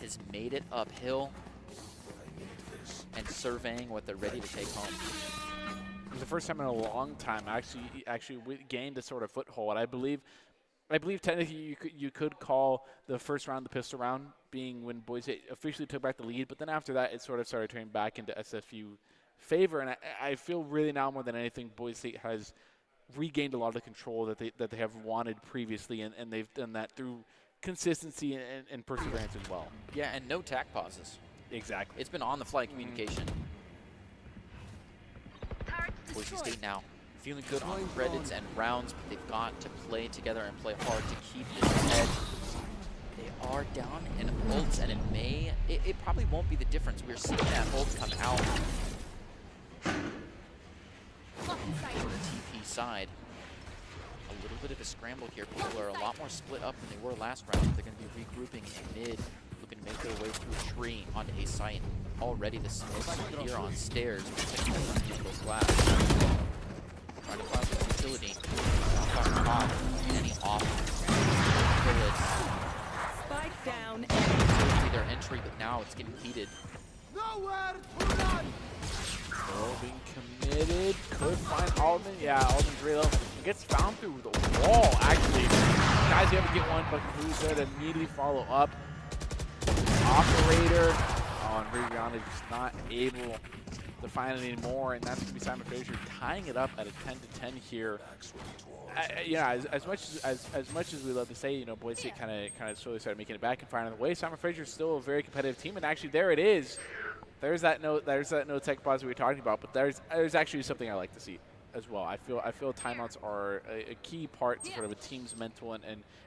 has made it uphill and surveying what they're ready to take home. It was the first time in a long time actually we gained a sort of foothold. I believe technically you could call the first round the pistol round, being when Boise officially took back the lead, but then after that it sort of started turning back into SFU favor, and I feel really now more than anything Boise State has regained a lot of the control that they have wanted previously, and they've done that through consistency and perseverance as well. Yeah, and no tack pauses. Exactly. It's been on the fly communication. Boise State now feeling good on credits and rounds, but they've got to play together and play hard to keep this edge. They are down in ults, and it probably won't be the difference. We're seeing that ult come out for the TP side. A little bit of a scramble here. People are a lot more split up than they were last round. They're going to be regrouping in mid, looking to make their way through a tree onto a site. Already the smoke here on stairs. Glass. Trying to climb the facility. Not caught in any off bullets. Spike down. So their entry, but now it's getting heated. Nowhere to run! Still being committed. Could find Alden. Yeah, Alden's real. He gets found through the wall, actually. Guys able to get one, but who's there to immediately follow up? Operator. Oh, and Rihanna is just not able to find it anymore, and that's going to be Simon Frasier tying it up at a 10-10 here. Yeah, as much as we love to say, you know, Boise State kind of slowly started making it back and finding the way. Simon Frasier is still a very competitive team, and actually there it is. There's that no tech pause we were talking about, but there's actually something I like to see as well. I feel timeouts are a key part to sort of a team's mental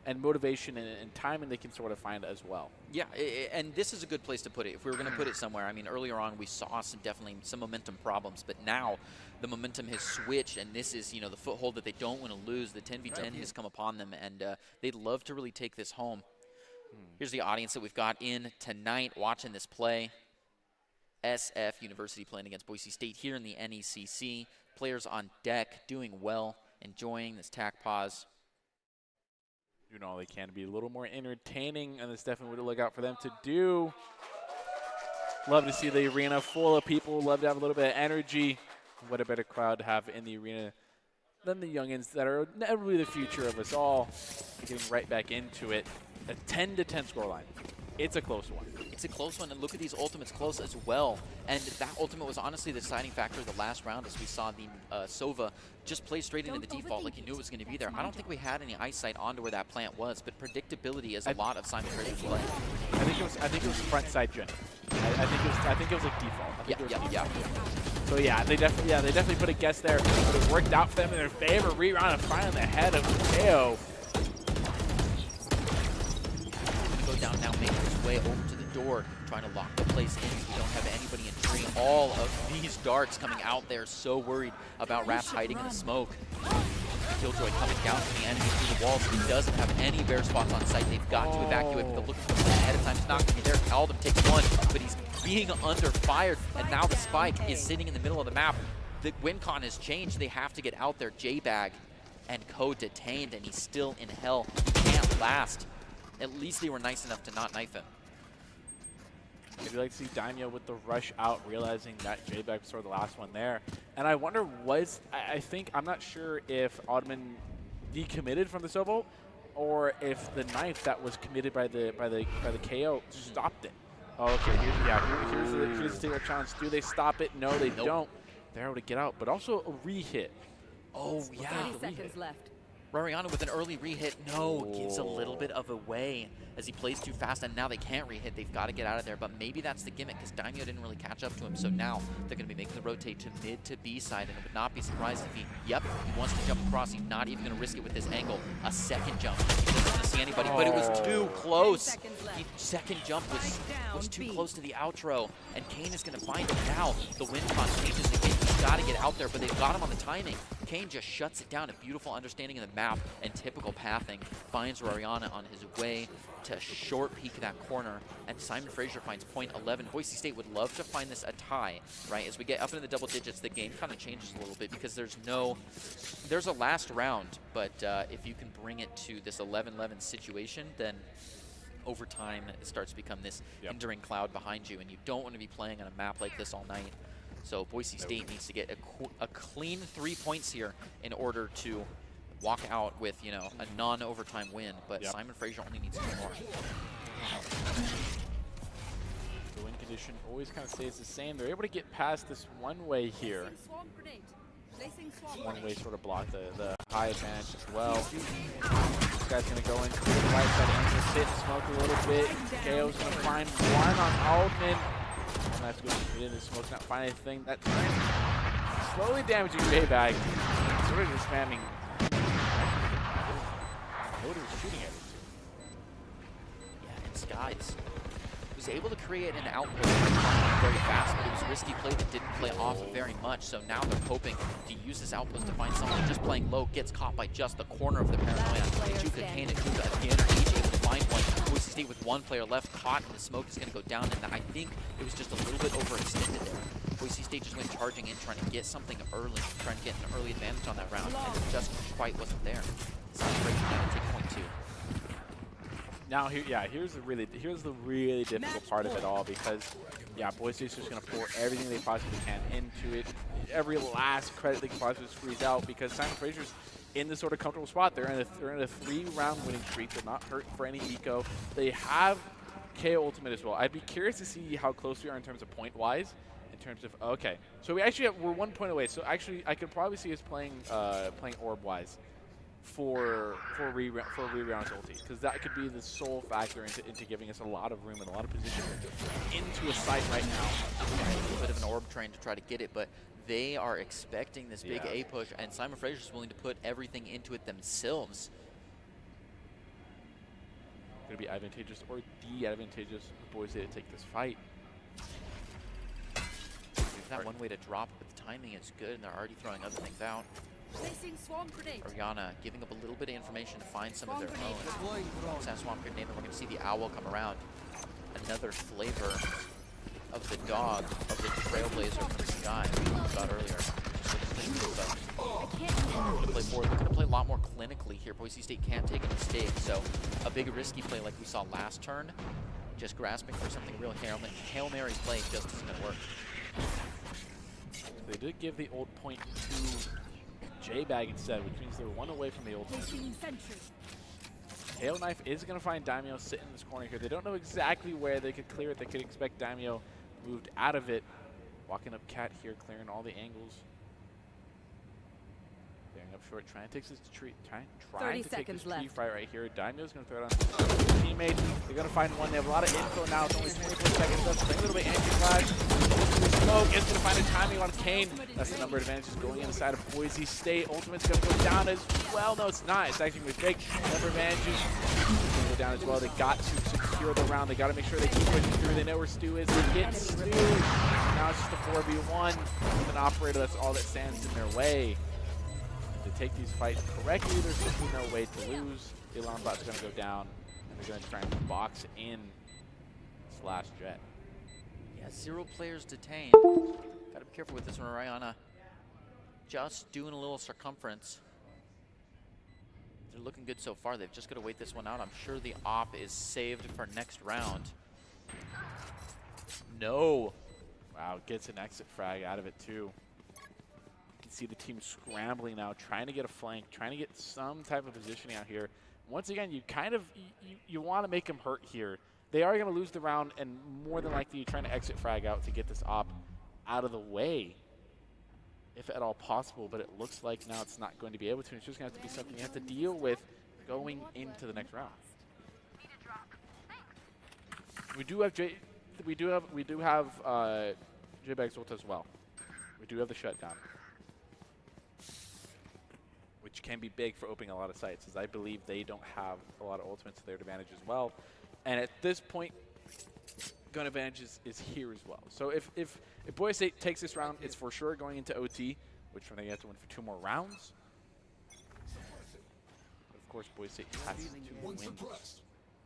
and motivation and timing they can sort of find as well. Yeah, and this is a good place to put it. If we were going to put it somewhere, I mean, earlier on we saw definitely some momentum problems, but now the momentum has switched, and this is, you know, the foothold that they don't want to lose. The 10v10 has come upon them, and they'd love to really take this home. Here's the audience that we've got in tonight watching this play. SF University playing against Boise State here in the NECC. Players on deck doing well, enjoying this tack pause. Doing all they can to be a little more entertaining, and it's definitely what to look out for them to do. Love to see the arena full of people. Love to have a little bit of energy. What a better crowd to have in the arena than the youngins that are inevitably the future of us all. Getting right back into it. A 10-10 scoreline. It's a close one. It's a close one, and look at these ultimates close as well. And that ultimate was honestly the deciding factor of the last round, as we saw the Sova just play straight into the default like he knew it was going to be there. I don't think we had any eyesight onto where that plant was, but predictability is a lot of Simon Frasier's play. I think it was front side gen. I think it was like default. Yeah. So yeah, they definitely put a guess there, but it worked out for them in their favor. Reround and finding the head of Mateo. Go down now, making his way over to the door, trying to lock the place in. We don't have anybody in tree. All of these darts coming out there, so worried about Raps hiding in the smoke. Killjoy coming down to the enemy through the walls. He doesn't have any bear spots on site. They've got to evacuate, but they're looking for him ahead of time. He's not going to be there. Aldum takes one, but he's being under fire, and now the spike is sitting in the middle of the map. The win con has changed. They have to get out there. J-Bag and Co detained, and he's still in hell. He can't last. At least they were nice enough to not knife him. I'd like to see Daimyo with the rush out, realizing that J-Bag was sort of the last one there. And I wonder, I'm not sure if Ottoman decommitted from the Sovo, or if the knife that was committed by the KO stopped it. Oh, okay, here's the single challenge. Do they stop it? No, they don't. They're able to get out, but also a re-hit. Oh, yeah. 30 seconds left. Rariana with an early re-hit, gives a little bit of a way as he plays too fast, and now they can't re-hit. They've got to get out of there, but maybe that's the gimmick because Daimyo didn't really catch up to him, so now they're going to be making the rotate to mid to B side, and it would not be surprised if he wants to jump across. He's not even going to risk it with this angle. A second jump. He doesn't want to see anybody, but it was too close. The second jump was too close to the outro, and Kane is going to find him now. The wind toss changes again. He's got to get out there, but they've got him on the timing. Kane just shuts it down. A beautiful understanding of the map and typical pathing. Finds Rariana on his way to short peek that corner, and Simon Frasier finds point 11. Boise State would love to find this a tie, right? As we get up into the double digits, the game kind of changes a little bit because there's a last round, but if you can bring it to this 11-11 situation, then over time it starts to become this hindering cloud behind you, and you don't want to be playing on a map like this all night. So Boise State needs to get a clean 3 points here in order to walk out with, a non-overtime win. But Simon Frasier only needs 2 more. The win condition always kind of stays the same. They're able to get past this one-way here. One-way sort of block the high advantage as well. This guy's going to go in, clear the right side, and just sit and smoke a little bit. KO's going to find one on Altman. And that's going to get into smoke, not find anything. That's slowly damaging J-Bag. Sort of just spamming. Nobody was shooting at it. Yeah, and Skies was able to create an output very fast, but it was a risky play that didn't play off very much. So now they're hoping to use this outpost to find someone just playing low, gets caught by just the corner of the paranoia. Juka, Kane, and Juka again are each able to find one. Boise State with 1 player left, caught, and the smoke is going to go down. And I think it was just a little bit overextended there. Boise State just went charging in, trying to get something early, trying to get an early advantage on that round, and it just quite wasn't there. Sounds great for them to take point 2. Now here's the really difficult part of it all because Boise State's just gonna pour everything they possibly can into it, every last credit they can possibly squeeze out because Simon Frasier's in this sort of comfortable spot. They're in a 3-round winning streak. They're not hurt for any eco. They have KO ultimate as well. I'd be curious to see how close we are in terms of point wise. In terms of so we're 1 point away. So actually, I could probably see us playing orb wise. For re-rounds ulti, because that could be the sole factor into giving us a lot of room and a lot of position into a site right now. A little bit of an orb train to try to get it, but they are expecting this big A push, and Simon Fraser is willing to put everything into it themselves. Going to be advantageous or de-advantageous for Boise State to take this fight. If that one way to drop, but the timing is good, and they're already throwing other things out. Ariana giving up a little bit of information to find some of their own. Swamp Grenade, and we're going to see the owl come around. Another flavor of the dog, of the trailblazer from Sky we got earlier. Looking to play a lot more clinically here. Boise State can't take a mistake, so a big risky play like we saw last turn, just grasping for something real Hail Mary play just isn't going to work. They did give the old point to J-Bag instead, which means they're 1 away from the ultimate. Hail Knife is going to find Daimyo sitting in this corner here. They don't know exactly where they could clear it. They could expect Daimyo moved out of it. Walking up Cat here, clearing all the angles. Clearing up short, trying to take this tree, trying to take this tree fight right here. Daimyo's going to throw it on his teammate. They're going to find one. They have a lot of info now. It's only 24 seconds left. Bring a little bit anti-flash. Smoke is going to find a timing on Kane. That's the number of advantages going inside of Boise State. Ultimate's going to go down as well. No, it's not. It's actually going to be big. Number of advantages going to go down as well. They got to secure the round. They got to make sure they keep pushing through. They know where Stu is. They get Stu. Now it's just a 4v1 with an operator. That's all that stands in their way. To take these fights correctly, there's simply no way to lose. The alarm bot's going to go down, and they're going to try and box in /Jet. Yeah, 0 players detained. Gotta be careful with this one, Ariana. Just doing a little circumference. They're looking good so far. They've just got to wait this one out. I'm sure the op is saved for next round. No. Wow, gets an exit frag out of it too. You can see the team scrambling now, trying to get a flank, trying to get some type of positioning out here. Once again, you kind of you want to make him hurt here. they are going to lose the round, and more than likely you're trying to exit frag out to get this op out of the way, if at all possible. But it looks like now it's not going to be able to. It's just going to have to be something you have to deal with going into the next round. We do have J-Bag's ult as well. We do have the shutdown, which can be big for opening a lot of sites, as I believe they don't have a lot of ultimates to their advantage as well. And at this point, gun advantage is here as well. So if Boise State takes this round, it's for sure going into OT, which means they have to win for 2 more rounds. But of course, Boise State has to win in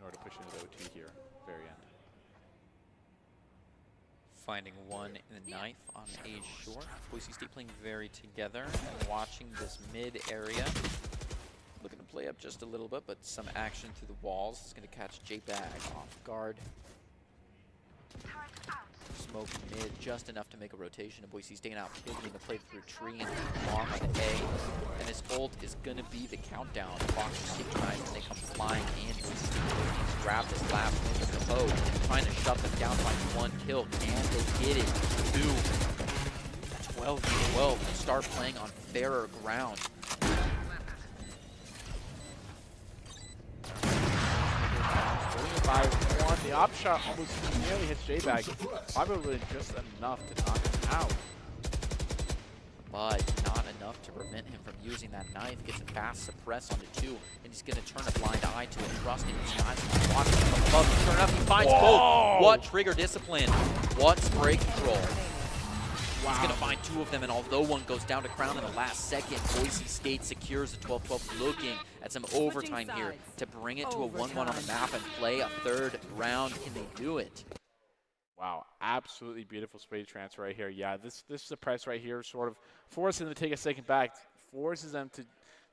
order to push into the OT here, very end. Finding one in the knife on A short. Boise State playing very together and watching this mid area. Looking to play up just a little bit, but some action through the walls. It's going to catch J-Bag off guard. Smoke mid, just enough to make a rotation. And Boise State now pivoting to play through tree and long on A. And his ult is going to be the countdown. Fox synchronized and they come flying in. Boise State grab this last win of the Poe, trying to shut them down, find 1 kill. And they get it. 2. 12-12. They start playing on fairer ground. By 1, the op shot almost nearly hits J-Bag, probably just enough to knock him out. But not enough to prevent him from using that knife. Gets a fast suppress onto 2, and he's going to turn a blind eye to it. Trusting these guys watching from above. Turn up, he finds both. What trigger discipline? What spray control? Wow. He's going to find 2 of them, and although one goes down to Crown in the last second, Boise State secures the 12-12, looking at some overtime here to bring it to a 1-1 on the map and play a 3rd round. Can they do it? Wow, absolutely beautiful spray transfer right here. Yeah, this suppress right here sort of forces them to take a second back, forces them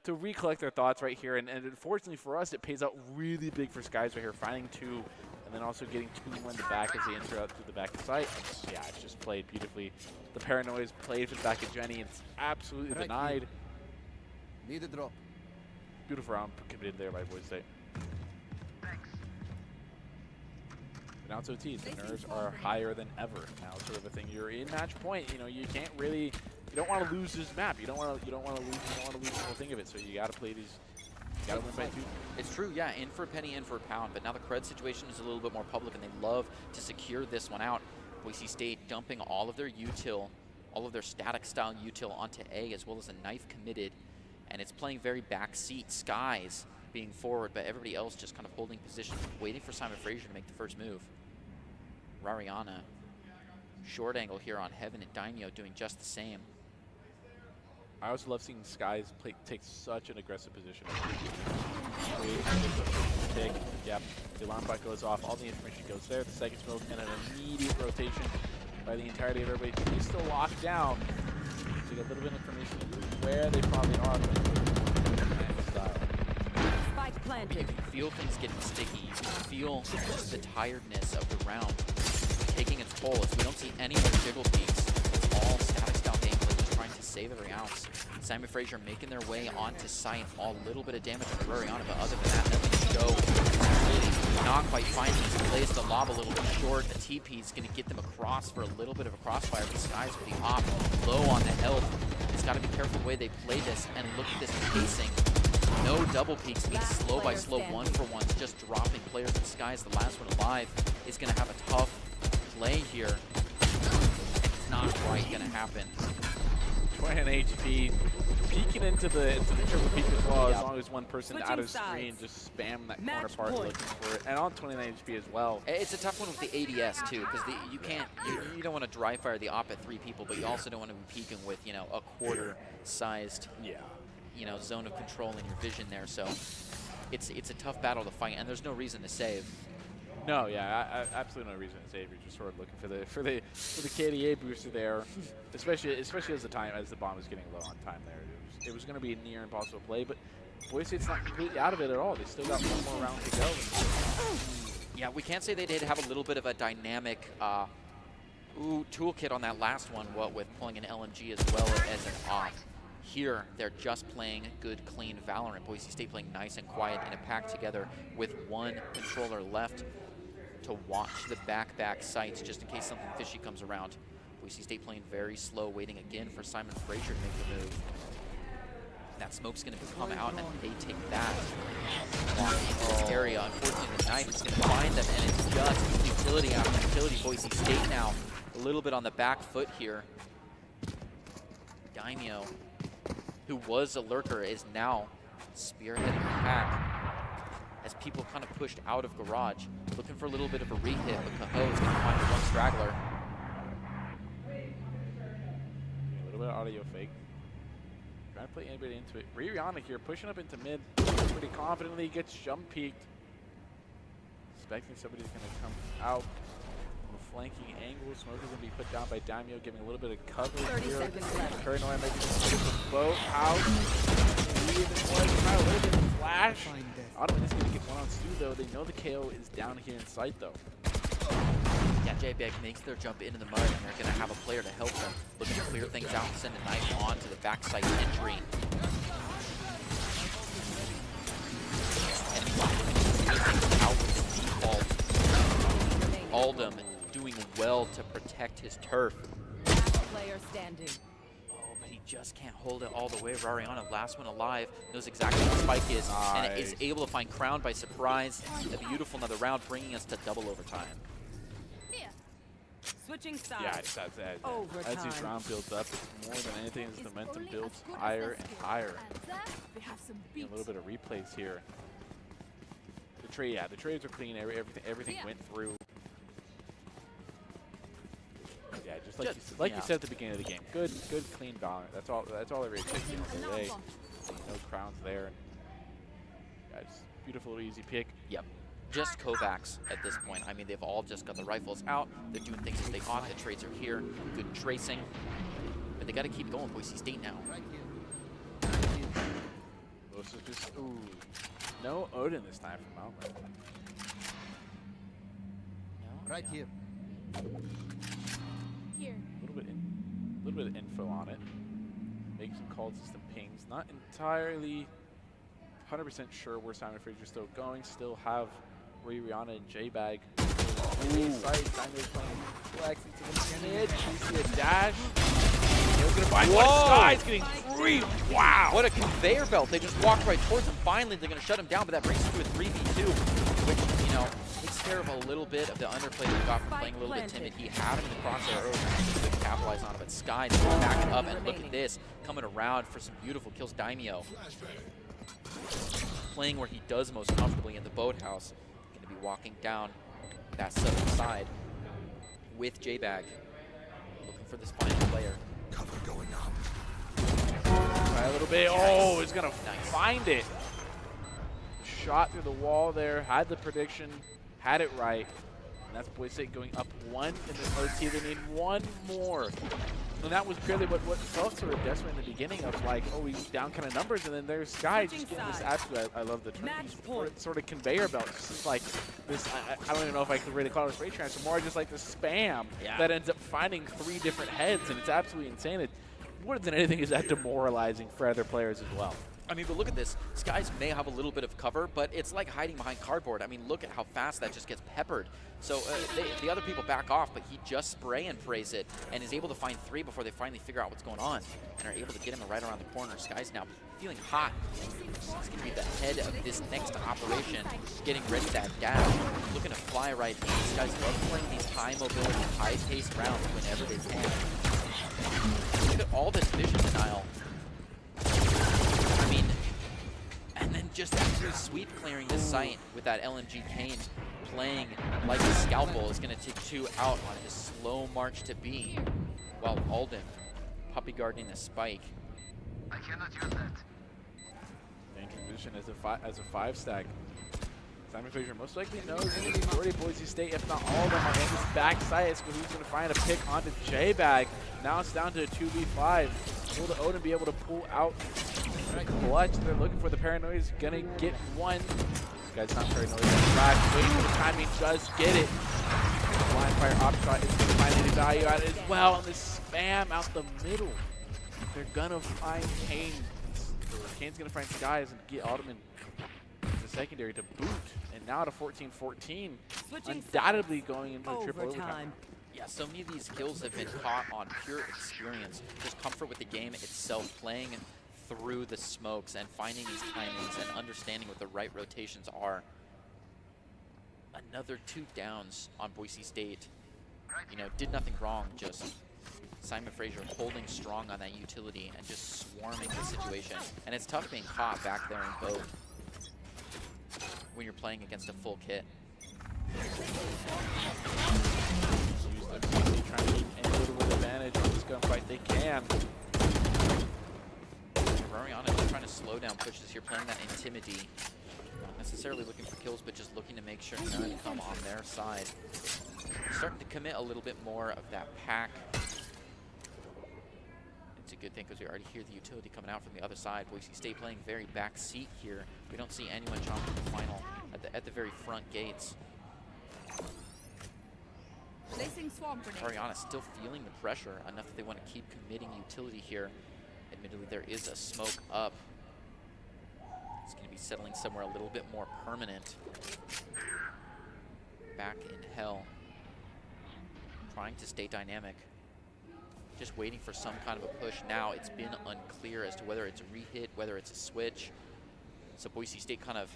to recollect their thoughts right here, and unfortunately for us, it pays out really big for Skies right here, finding 2, and then also getting 2 in the back as they enter out through the back of the site. And yeah, it's just played beautifully. The paranoia is played for the back of Jenny. It's absolutely denied. Need a drop. Beautiful round committed there by Boise State. But now it's OT. The nerves are higher than ever. Now it's sort of a thing. You're in match point. You know, you can't really. You don't want to lose this map. You don't want to. You don't want to lose. You don't want to lose the whole thing of it. So you got to play these. You got to win by 2. It's true, yeah. In for a penny, in for a pound. But now the cred situation is a little bit more public, and they love to secure this one out. Boise State dumping all of their util, all of their static style util onto A, as well as a knife committed, and it's playing very backseat. Skies being forward, but everybody else just kind of holding position, waiting for Simon Frasier to make the first move. Rariana, short angle here on Heaven, and Daimyo doing just the same. I also love seeing Skies take such an aggressive position. Yep, the alarm bot goes off, all the information goes there, the second smoke, and an immediate rotation by the entirety of everybody. He's still locked down. So you get a little bit of information into where they probably are. Spike planted. You can feel things getting sticky. You can feel the tiredness of the round taking its toll, as we don't see any more jiggle peaks. It's all static style gameplay, just trying to save every ounce. Simon Frasier making their way onto site, all little bit of damage on Rariana, but other than that, nothing to show. Really not quite finding his plays. The lob a little bit short. The TP is going to get them across for a little bit of a crossfire, but Skies with the op low on the health. It's got to be careful the way they play this, and look at this pacing. No double peaks means slow by slow, 1-for-1s, just dropping players. And Skies, the last one alive, is going to have a tough play here. It's not quite going to happen. 20 HP, peeking into the triple peak as well, as long as one person out of screen just spam that corner part looking for it, and on 29 HP as well. It's a tough one with the ADS too, because you can't, you don't want to dry fire the op at 3 people, but you also don't want to be peeking with, you know, a quarter-sized, you know, zone of control in your vision there. So it's a tough battle to fight, and there's no reason to save. No, yeah, absolutely no reason to save. You're just sort of looking for the KDA booster there, especially as the bomb is getting low on time there. It was going to be a near impossible play, but Boise State's not completely out of it at all. They still got 1 more round to go. Yeah, we can't say they did have a little bit of a dynamic toolkit on that last one, what with pulling an LMG as well as an op. Here, they're just playing good, clean Valorant. Boise State playing nice and quiet in a pack together with 1 controller left. to watch the back sights just in case something fishy comes around. Boise State playing very slow, waiting again for Simon Frasier to make the move. That smoke's going to come out, and they take that. Walk into this area. Unfortunately, the knife is going to find them, and it's just utility after utility. Boise State now a little bit on the back foot here. Daimyo, who was a lurker, is now spearheading the pack as people kind of pushed out of garage, looking for a little bit of a re-hit, but Cahoe is going to find one straggler. A little bit of audio fake. Trying to play anybody into it. Rihanna here pushing up into mid pretty confidently, gets jump peaked. Expecting somebody's going to come out from a flanking angle. Smoke is going to be put down by Daimyo, giving a little bit of cover 30 here. seconds left. Paranoia making the boat out. Even one, try a little bit of flash. Ottoman is going to get one on Stu though. They know the KO is down here in sight though. Yeah, J-Bag makes their jump into the mud, and they're going to have a player to help them, looking to clear things out and send a knife onto the backside entry. And out with the default. Aldum doing well to protect his turf. Last player standing. Oh, but he just can't hold it all the way. Rariana, last one alive, knows exactly what Spike is, and is able to find Crown by surprise. A beautiful another round, bringing us to double overtime. Switching sides. Yeah, it's as Overtime. these round builds up, it's more than anything as the momentum builds higher and higher. A little bit of replays here. The trades are clean. Everything went through. Yeah, just like you said at the beginning of the game. Good, clean balance. That's all I really take today. No crowns there. Yeah, just beautiful, easy pick. Yep. Just Kovacs at this point. I mean, they've all just got the rifles out. They're doing things as they ought. The trades are here. Good tracing. But they got to keep going. Boise State now. This is just, ooh. No Odin this time from Malmö. No? Right here. Here. A little bit of info on it. Make some call system pings. Not entirely 100% sure where Simon Frasier's still going. Still have Rihanna and J-Bag. Diamyo's playing flex into the mid. We see a dash. He's gonna find one. Sky's getting free. Wow. What a conveyor belt. They just walked right towards him. Finally, they're going to shut him down, but that brings us to a 3v2, which, you know, takes care of a little bit of the underplay that he got from playing a little bit timid. He had him in the crosshair earlier. He couldn't capitalize on it, but Sky just backing up, and look at this. Coming around for some beautiful kills. Daimyo playing where he does most comfortably in the boathouse. Going to be walking down that southern side with J-Bag. Looking for this final player. Cover going up. Try a little bit. Oh, he's going to find it. Shot through the wall there. Had the prediction. Had it right. And that's Boise State going up one in this OT. They need one more. And that was purely what felt sort of desperate in the beginning of like, oh, he's down kind of numbers, and then there's Sky just getting this absolute, I love the term, sort of conveyor belt. It's just like this, I don't even know if I could really call it a straight transfer, more just like the spam that ends up finding 3 different heads, and it's absolutely insane. It, more than anything, is that demoralizing for other players as well. I mean, but look at this. Skies may have a little bit of cover, but it's like hiding behind cardboard. I mean, look at how fast that just gets peppered. So the other people back off, but he just spray and prays it and is able to find 3 before they finally figure out what's going on and are able to get him right around the corner. Skies now feeling hot. He's going to be the head of this next operation, getting ready that dash, looking to fly right in. These guys love playing these high mobility, high-paced rounds whenever they can. Look at all this vision denial. I mean, and then just absolute sweep clearing the site with that LMG Kane playing like a scalpel is going to take 2 out on his slow march to B, while Alden puppy guarding the spike. I cannot use that. Dangerous position as a 5-stack. Simon Frasier most likely knows the majority of Boise State, if not all of them, are in this backside. So who's going to find a pick onto J-Bag? Now it's down to a 2v5. Will the Odin be able to pull out the clutch? They're looking for the Paranoia. Is going to get one. This guy's not Paranoia. Flash, waiting for the timing, does get it. Blind fire op shot is going to find any value out of it as well. And this spam out the middle. They're going to find Kane. Kane's going to find Skies and get Ottoman the secondary to boot, and And now to 14-14, Switching undoubtedly going into a triple overtime. overtime. Yeah, so many of these kills have been caught on pure experience, just comfort with the game itself, playing through the smokes and finding these timings and understanding what the right rotations are. Another 2 downs on Boise State. You know, did nothing wrong, just Simon Frasier holding strong on that utility and just swarming the situation. And it's tough being caught back there in both when you're playing against a full kit. Trying to keep any little bit of advantage on this gunfight they can. Rariana just trying to slow down pushes here, playing that intimidate. Not necessarily looking for kills, but just looking to make sure none come on their side. Starting to commit a little bit more of that pack. It's a good thing because we already hear the utility coming out from the other side. Boise State playing very back seat here. We don't see anyone jumping the final at the very front gates. Placing swamp grenade. Ariana still feeling the pressure enough that they want to keep committing utility here. Admittedly, there is a smoke up. It's going to be settling somewhere a little bit more permanent. Back in hell. Trying to stay dynamic. Just waiting for some kind of a push. Now it's been unclear as to whether it's a re-hit, whether it's a switch. So Boise State kind of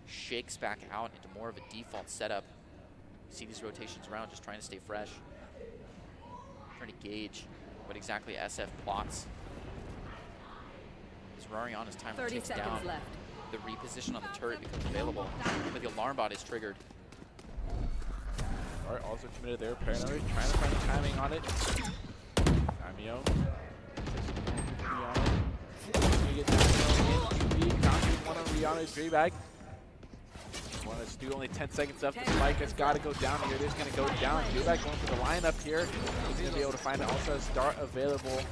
shakes back out into more of a default setup. See these rotations around, just trying to stay fresh. Trying to gauge what exactly SF plots. As Rariana's timer 30 ticks seconds down, left. the reposition on the turret becomes available, but the alarm bot is triggered. Alright, also committed there, paranoid, trying to find the timing on it. Damio. Gonna get Damio in QB, Conquer's one on Rihanna's J-Bag. Want to do only 10 seconds left. The spike has got to go down here. It is going to go down. J-Bag going for the lineup here. He's going to be able to find it. Also has Dart available.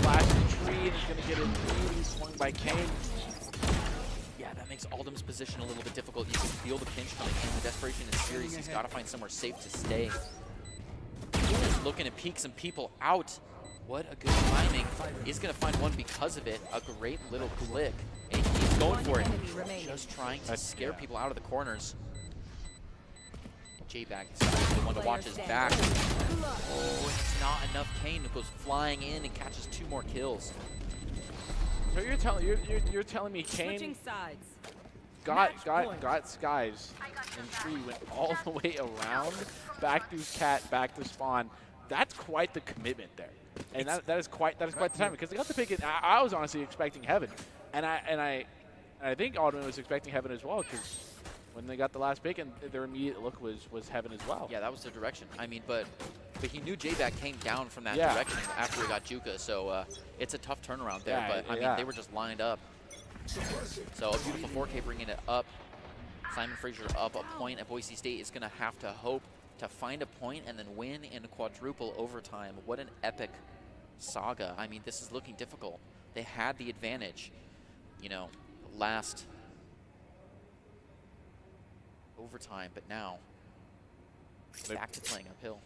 Flash tree and is going to get it really swung by Kane. Yeah, that makes Aldum's position a little bit difficult. You can feel the pinch coming in. The desperation is serious. He's got to find somewhere safe to stay. He's looking to peek some people out. What a good timing. He's going to find one because of it. A great little click. And he's going for it. Just trying to scare people out of the corners. J-Bag is the one to watch his back. Oh, it's not enough. Kane goes flying in and catches 2 more kills. So you're telling me Kane Switching sides. got Skies and Tree went all the way around, back through Cat, back to Spawn. That's quite the commitment there, and that is quite the time because they got the pick. I was honestly expecting Heaven, and I think Aldrin was expecting Heaven as well because when they got the last pick and their immediate look was Heaven as well. Yeah, that was the direction. I mean, but he knew J-Bag came down from that direction after he got Juka, so it's a tough turnaround there. But I mean, they were just lined up. So a beautiful 4K bringing it up. Simon Frasier up a point at Boise State is going to have to hope to find a point and then win in quadruple overtime. What an epic saga. I mean, this is looking difficult. They had the advantage, you know, last overtime, but now back to playing uphill.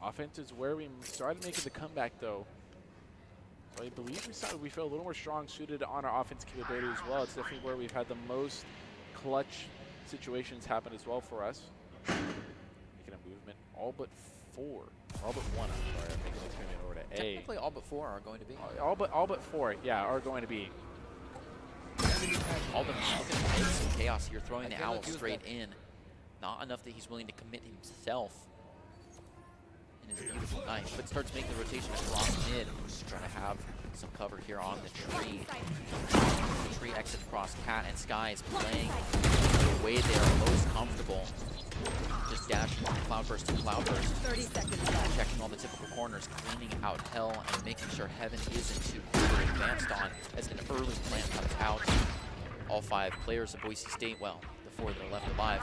Offense is where we started making the comeback, though. So I believe we feel a little more strong suited on our offense capability as well. It's definitely where we've had the most clutch situations happen as well for us. Making a movement, all but 4, all but 1. I'm sorry, I'm making a movement over to A. Technically, all but 4 are going to be. All but 4, yeah, are going to be. Aldum looking to make some chaos here, throwing the owl straight in. Not enough that he's willing to commit himself in his beautiful knife, but starts making the rotation across mid. Trying to have some cover here on the tree. The tree exits across Cat and Skies playing the way they are most comfortable. Just dashing from Cloudburst to Cloudburst. 30 seconds left. Checking all the typical corners, cleaning out hell, and making sure Heaven isn't too further advanced on as an early plant comes out. All 5 players of Boise State, well, the 4 that are left alive.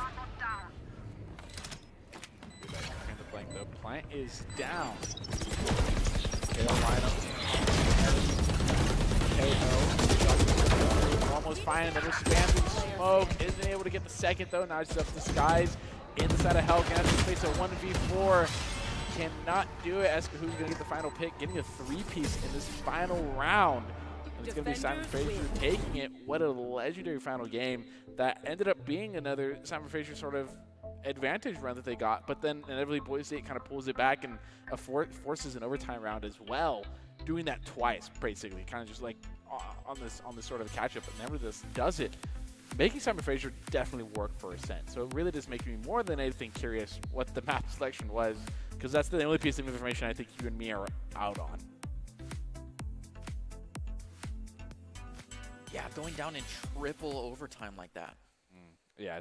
The plant is down. KO lineup. KO. Almost finding the spam through the smoke. Isn't able to get the second though. Now it's up to Skies. Inside of Hell. Gonna have to face a 1v4. Cannot do it. Eska who's gonna get the final pick. Getting a 3-piece in this final round. And it's going to be Simon Defenders Fraser win. taking it. What a legendary final game that ended up being another Simon Fraser sort of advantage run that they got, but then inevitably Boise State kind of pulls it back and forces an overtime round as well, doing that twice basically, kind of just like on this sort of catch up, but nevertheless does it, making Simon Fraser definitely work for Ascent. So it really does make me more than anything curious what the map selection was, because that's the only piece of information I think you and me are out on. Yeah, going down in triple overtime like that. Yeah,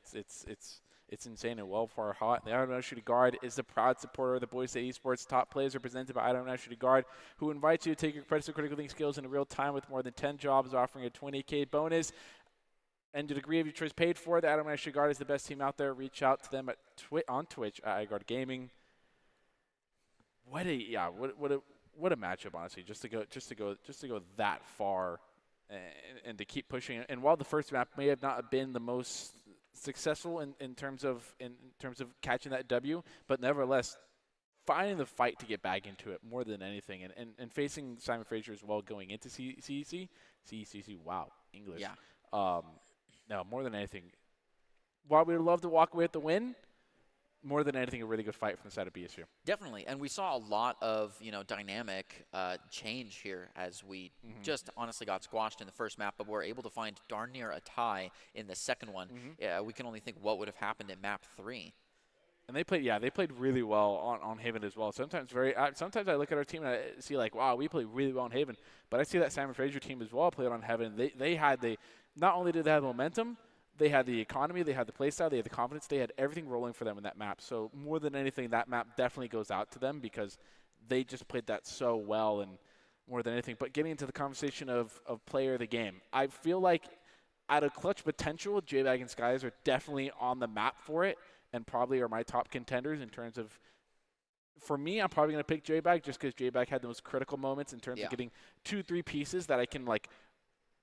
it's insane and well far hot. The Idaho Shooting Guard is the proud supporter of the Boise State Esports. Top players are presented by Idaho Shooting Guard, who invites you to take your critical thinking skills in real time with more than 10 jobs, offering a 20K bonus and a degree of your choice paid for. The Idaho Shooting Guard is the best team out there. Reach out to them at on Twitch at iGuard Gaming. What a matchup, honestly. Just to go that far and to keep pushing it. And while the first map may have not been the most successful in terms of catching that W, but nevertheless finding the fight to get back into it more than anything, and facing Simon Fraser as well going into CEC. Wow, English. Yeah. No, more than anything, while we would love to walk away with the win, more than anything, a really good fight from the side of BSU. Definitely, and we saw a lot of dynamic change here as we just honestly got squashed in the first map, but we're able to find darn near a tie in the second one. We can only think what would have happened in map 3. And they played really well on Haven as well. Sometimes I look at our team and I see like, wow, we played really well on Haven, but I see that Simon Fraser team as well played on Haven. They not only did they have momentum, they had the economy, they had the playstyle, they had the confidence, they had everything rolling for them in that map. So more than anything, that map definitely goes out to them because they just played that so well, and more than anything. But getting into the conversation of player of the game, I feel like out of clutch potential, J-Bag and Skies are definitely on the map for it and probably are my top contenders in terms of, for me, I'm probably going to pick J-Bag just because J-Bag had the most critical moments in terms of getting 2-3 pieces that I can like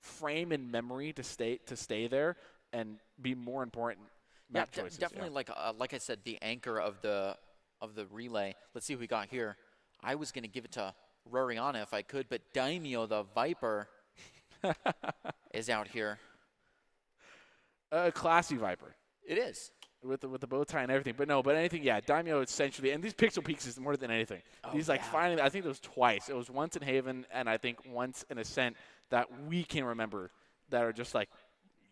frame in memory to stay there and be more important map choices. Definitely. Like I said, the anchor of the relay. Let's see who we got here. I was going to give it to Roriana if I could, but Daimyo the Viper is out here. A classy Viper. It is. With the bow tie and everything. But anything, Daimyo essentially, and these pixel peaks is more than anything. He's finally, I think it was twice. It was once in Haven and I think once in Ascent that we can remember that are just like,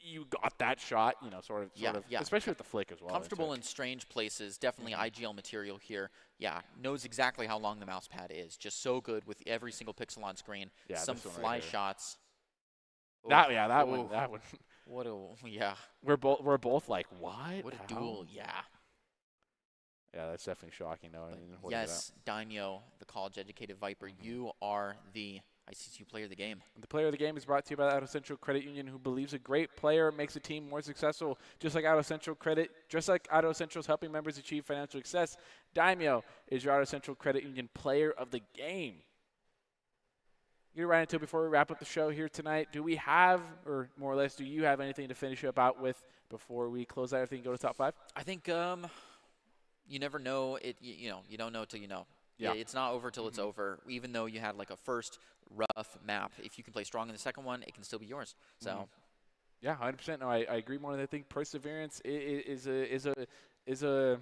you got that shot, sort of, especially with the flick as well. Comfortable in strange places, definitely IGL material here. Yeah, knows exactly how long the mouse pad is. Just so good with every single pixel on screen. Yeah, some fly shots. That one. What a We're both like, what? What a duel, yeah. Yeah, that's definitely shocking though. Yes, Daimyo, the college-educated Viper, you are the ICCU player of the game. The player of the game is brought to you by the Idaho Central Credit Union, who believes a great player makes a team more successful. Just like Idaho Central's helping members achieve financial success, Daimyo is your Idaho Central Credit Union player of the game. Get right into it before we wrap up the show here tonight. Do we have, or more or less, do you have anything to finish up out with before we close out everything and go to top 5? I think you never know it. You don't know till you know. Yeah. It's not over till it's over. Even though you had like a first rough map, if you can play strong in the second one, it can still be yours. So, yeah, 100%. No, I agree more than I think. Perseverance is a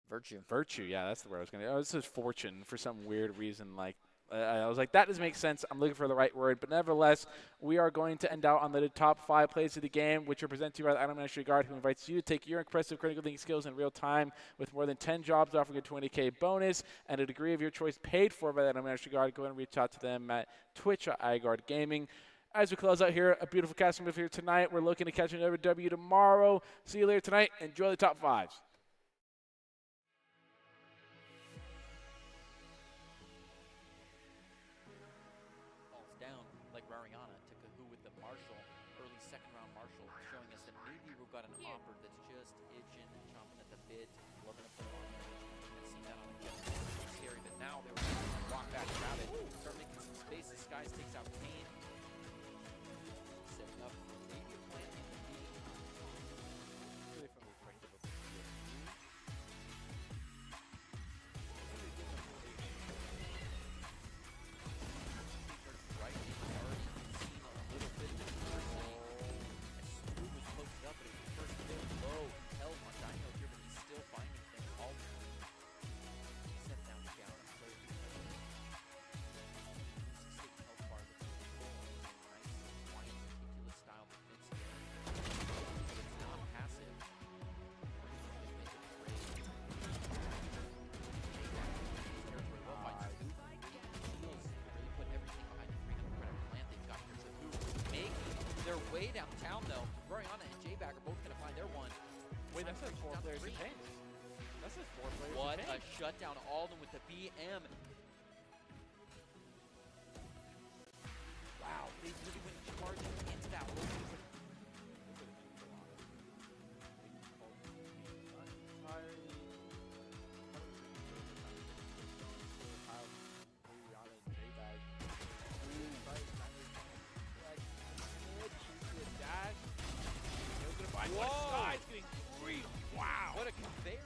virtue. Virtue, yeah, that's the word I was going to. Oh, this is fortune for some weird reason. Like I was like, that doesn't make sense. I'm looking for the right word, but nevertheless, we are going to end out on the top 5 plays of the game, which are presented to you by the Idaho National Guard, who invites you to take your impressive critical thinking skills in real time with more than 10 jobs, offering a 20K bonus and a degree of your choice paid for by the Idaho National Guard. Go ahead and reach out to them at Twitch at iGuard Gaming. As we close out here, a beautiful cast move here tonight. We're looking to catch another W tomorrow. See you later tonight. Enjoy the top 5s. Got an offer that's just itching and chomping at the bit, loving to put it on there. I've seen that on the jet. It's scary, but now they're going to walk back, grab it, start making some space. Skies takes out Kane. Setting up maybe a plan in the B. Really from the perspective of right, already seen a way downtown, though. Roriana and J-Bag are both going to find their one. Wait, that says 4 Down players three. detained. That says 4 players What a detained. shutdown. Alden with the BM. Wow, they really went charging into that room. Wow. What a conveyor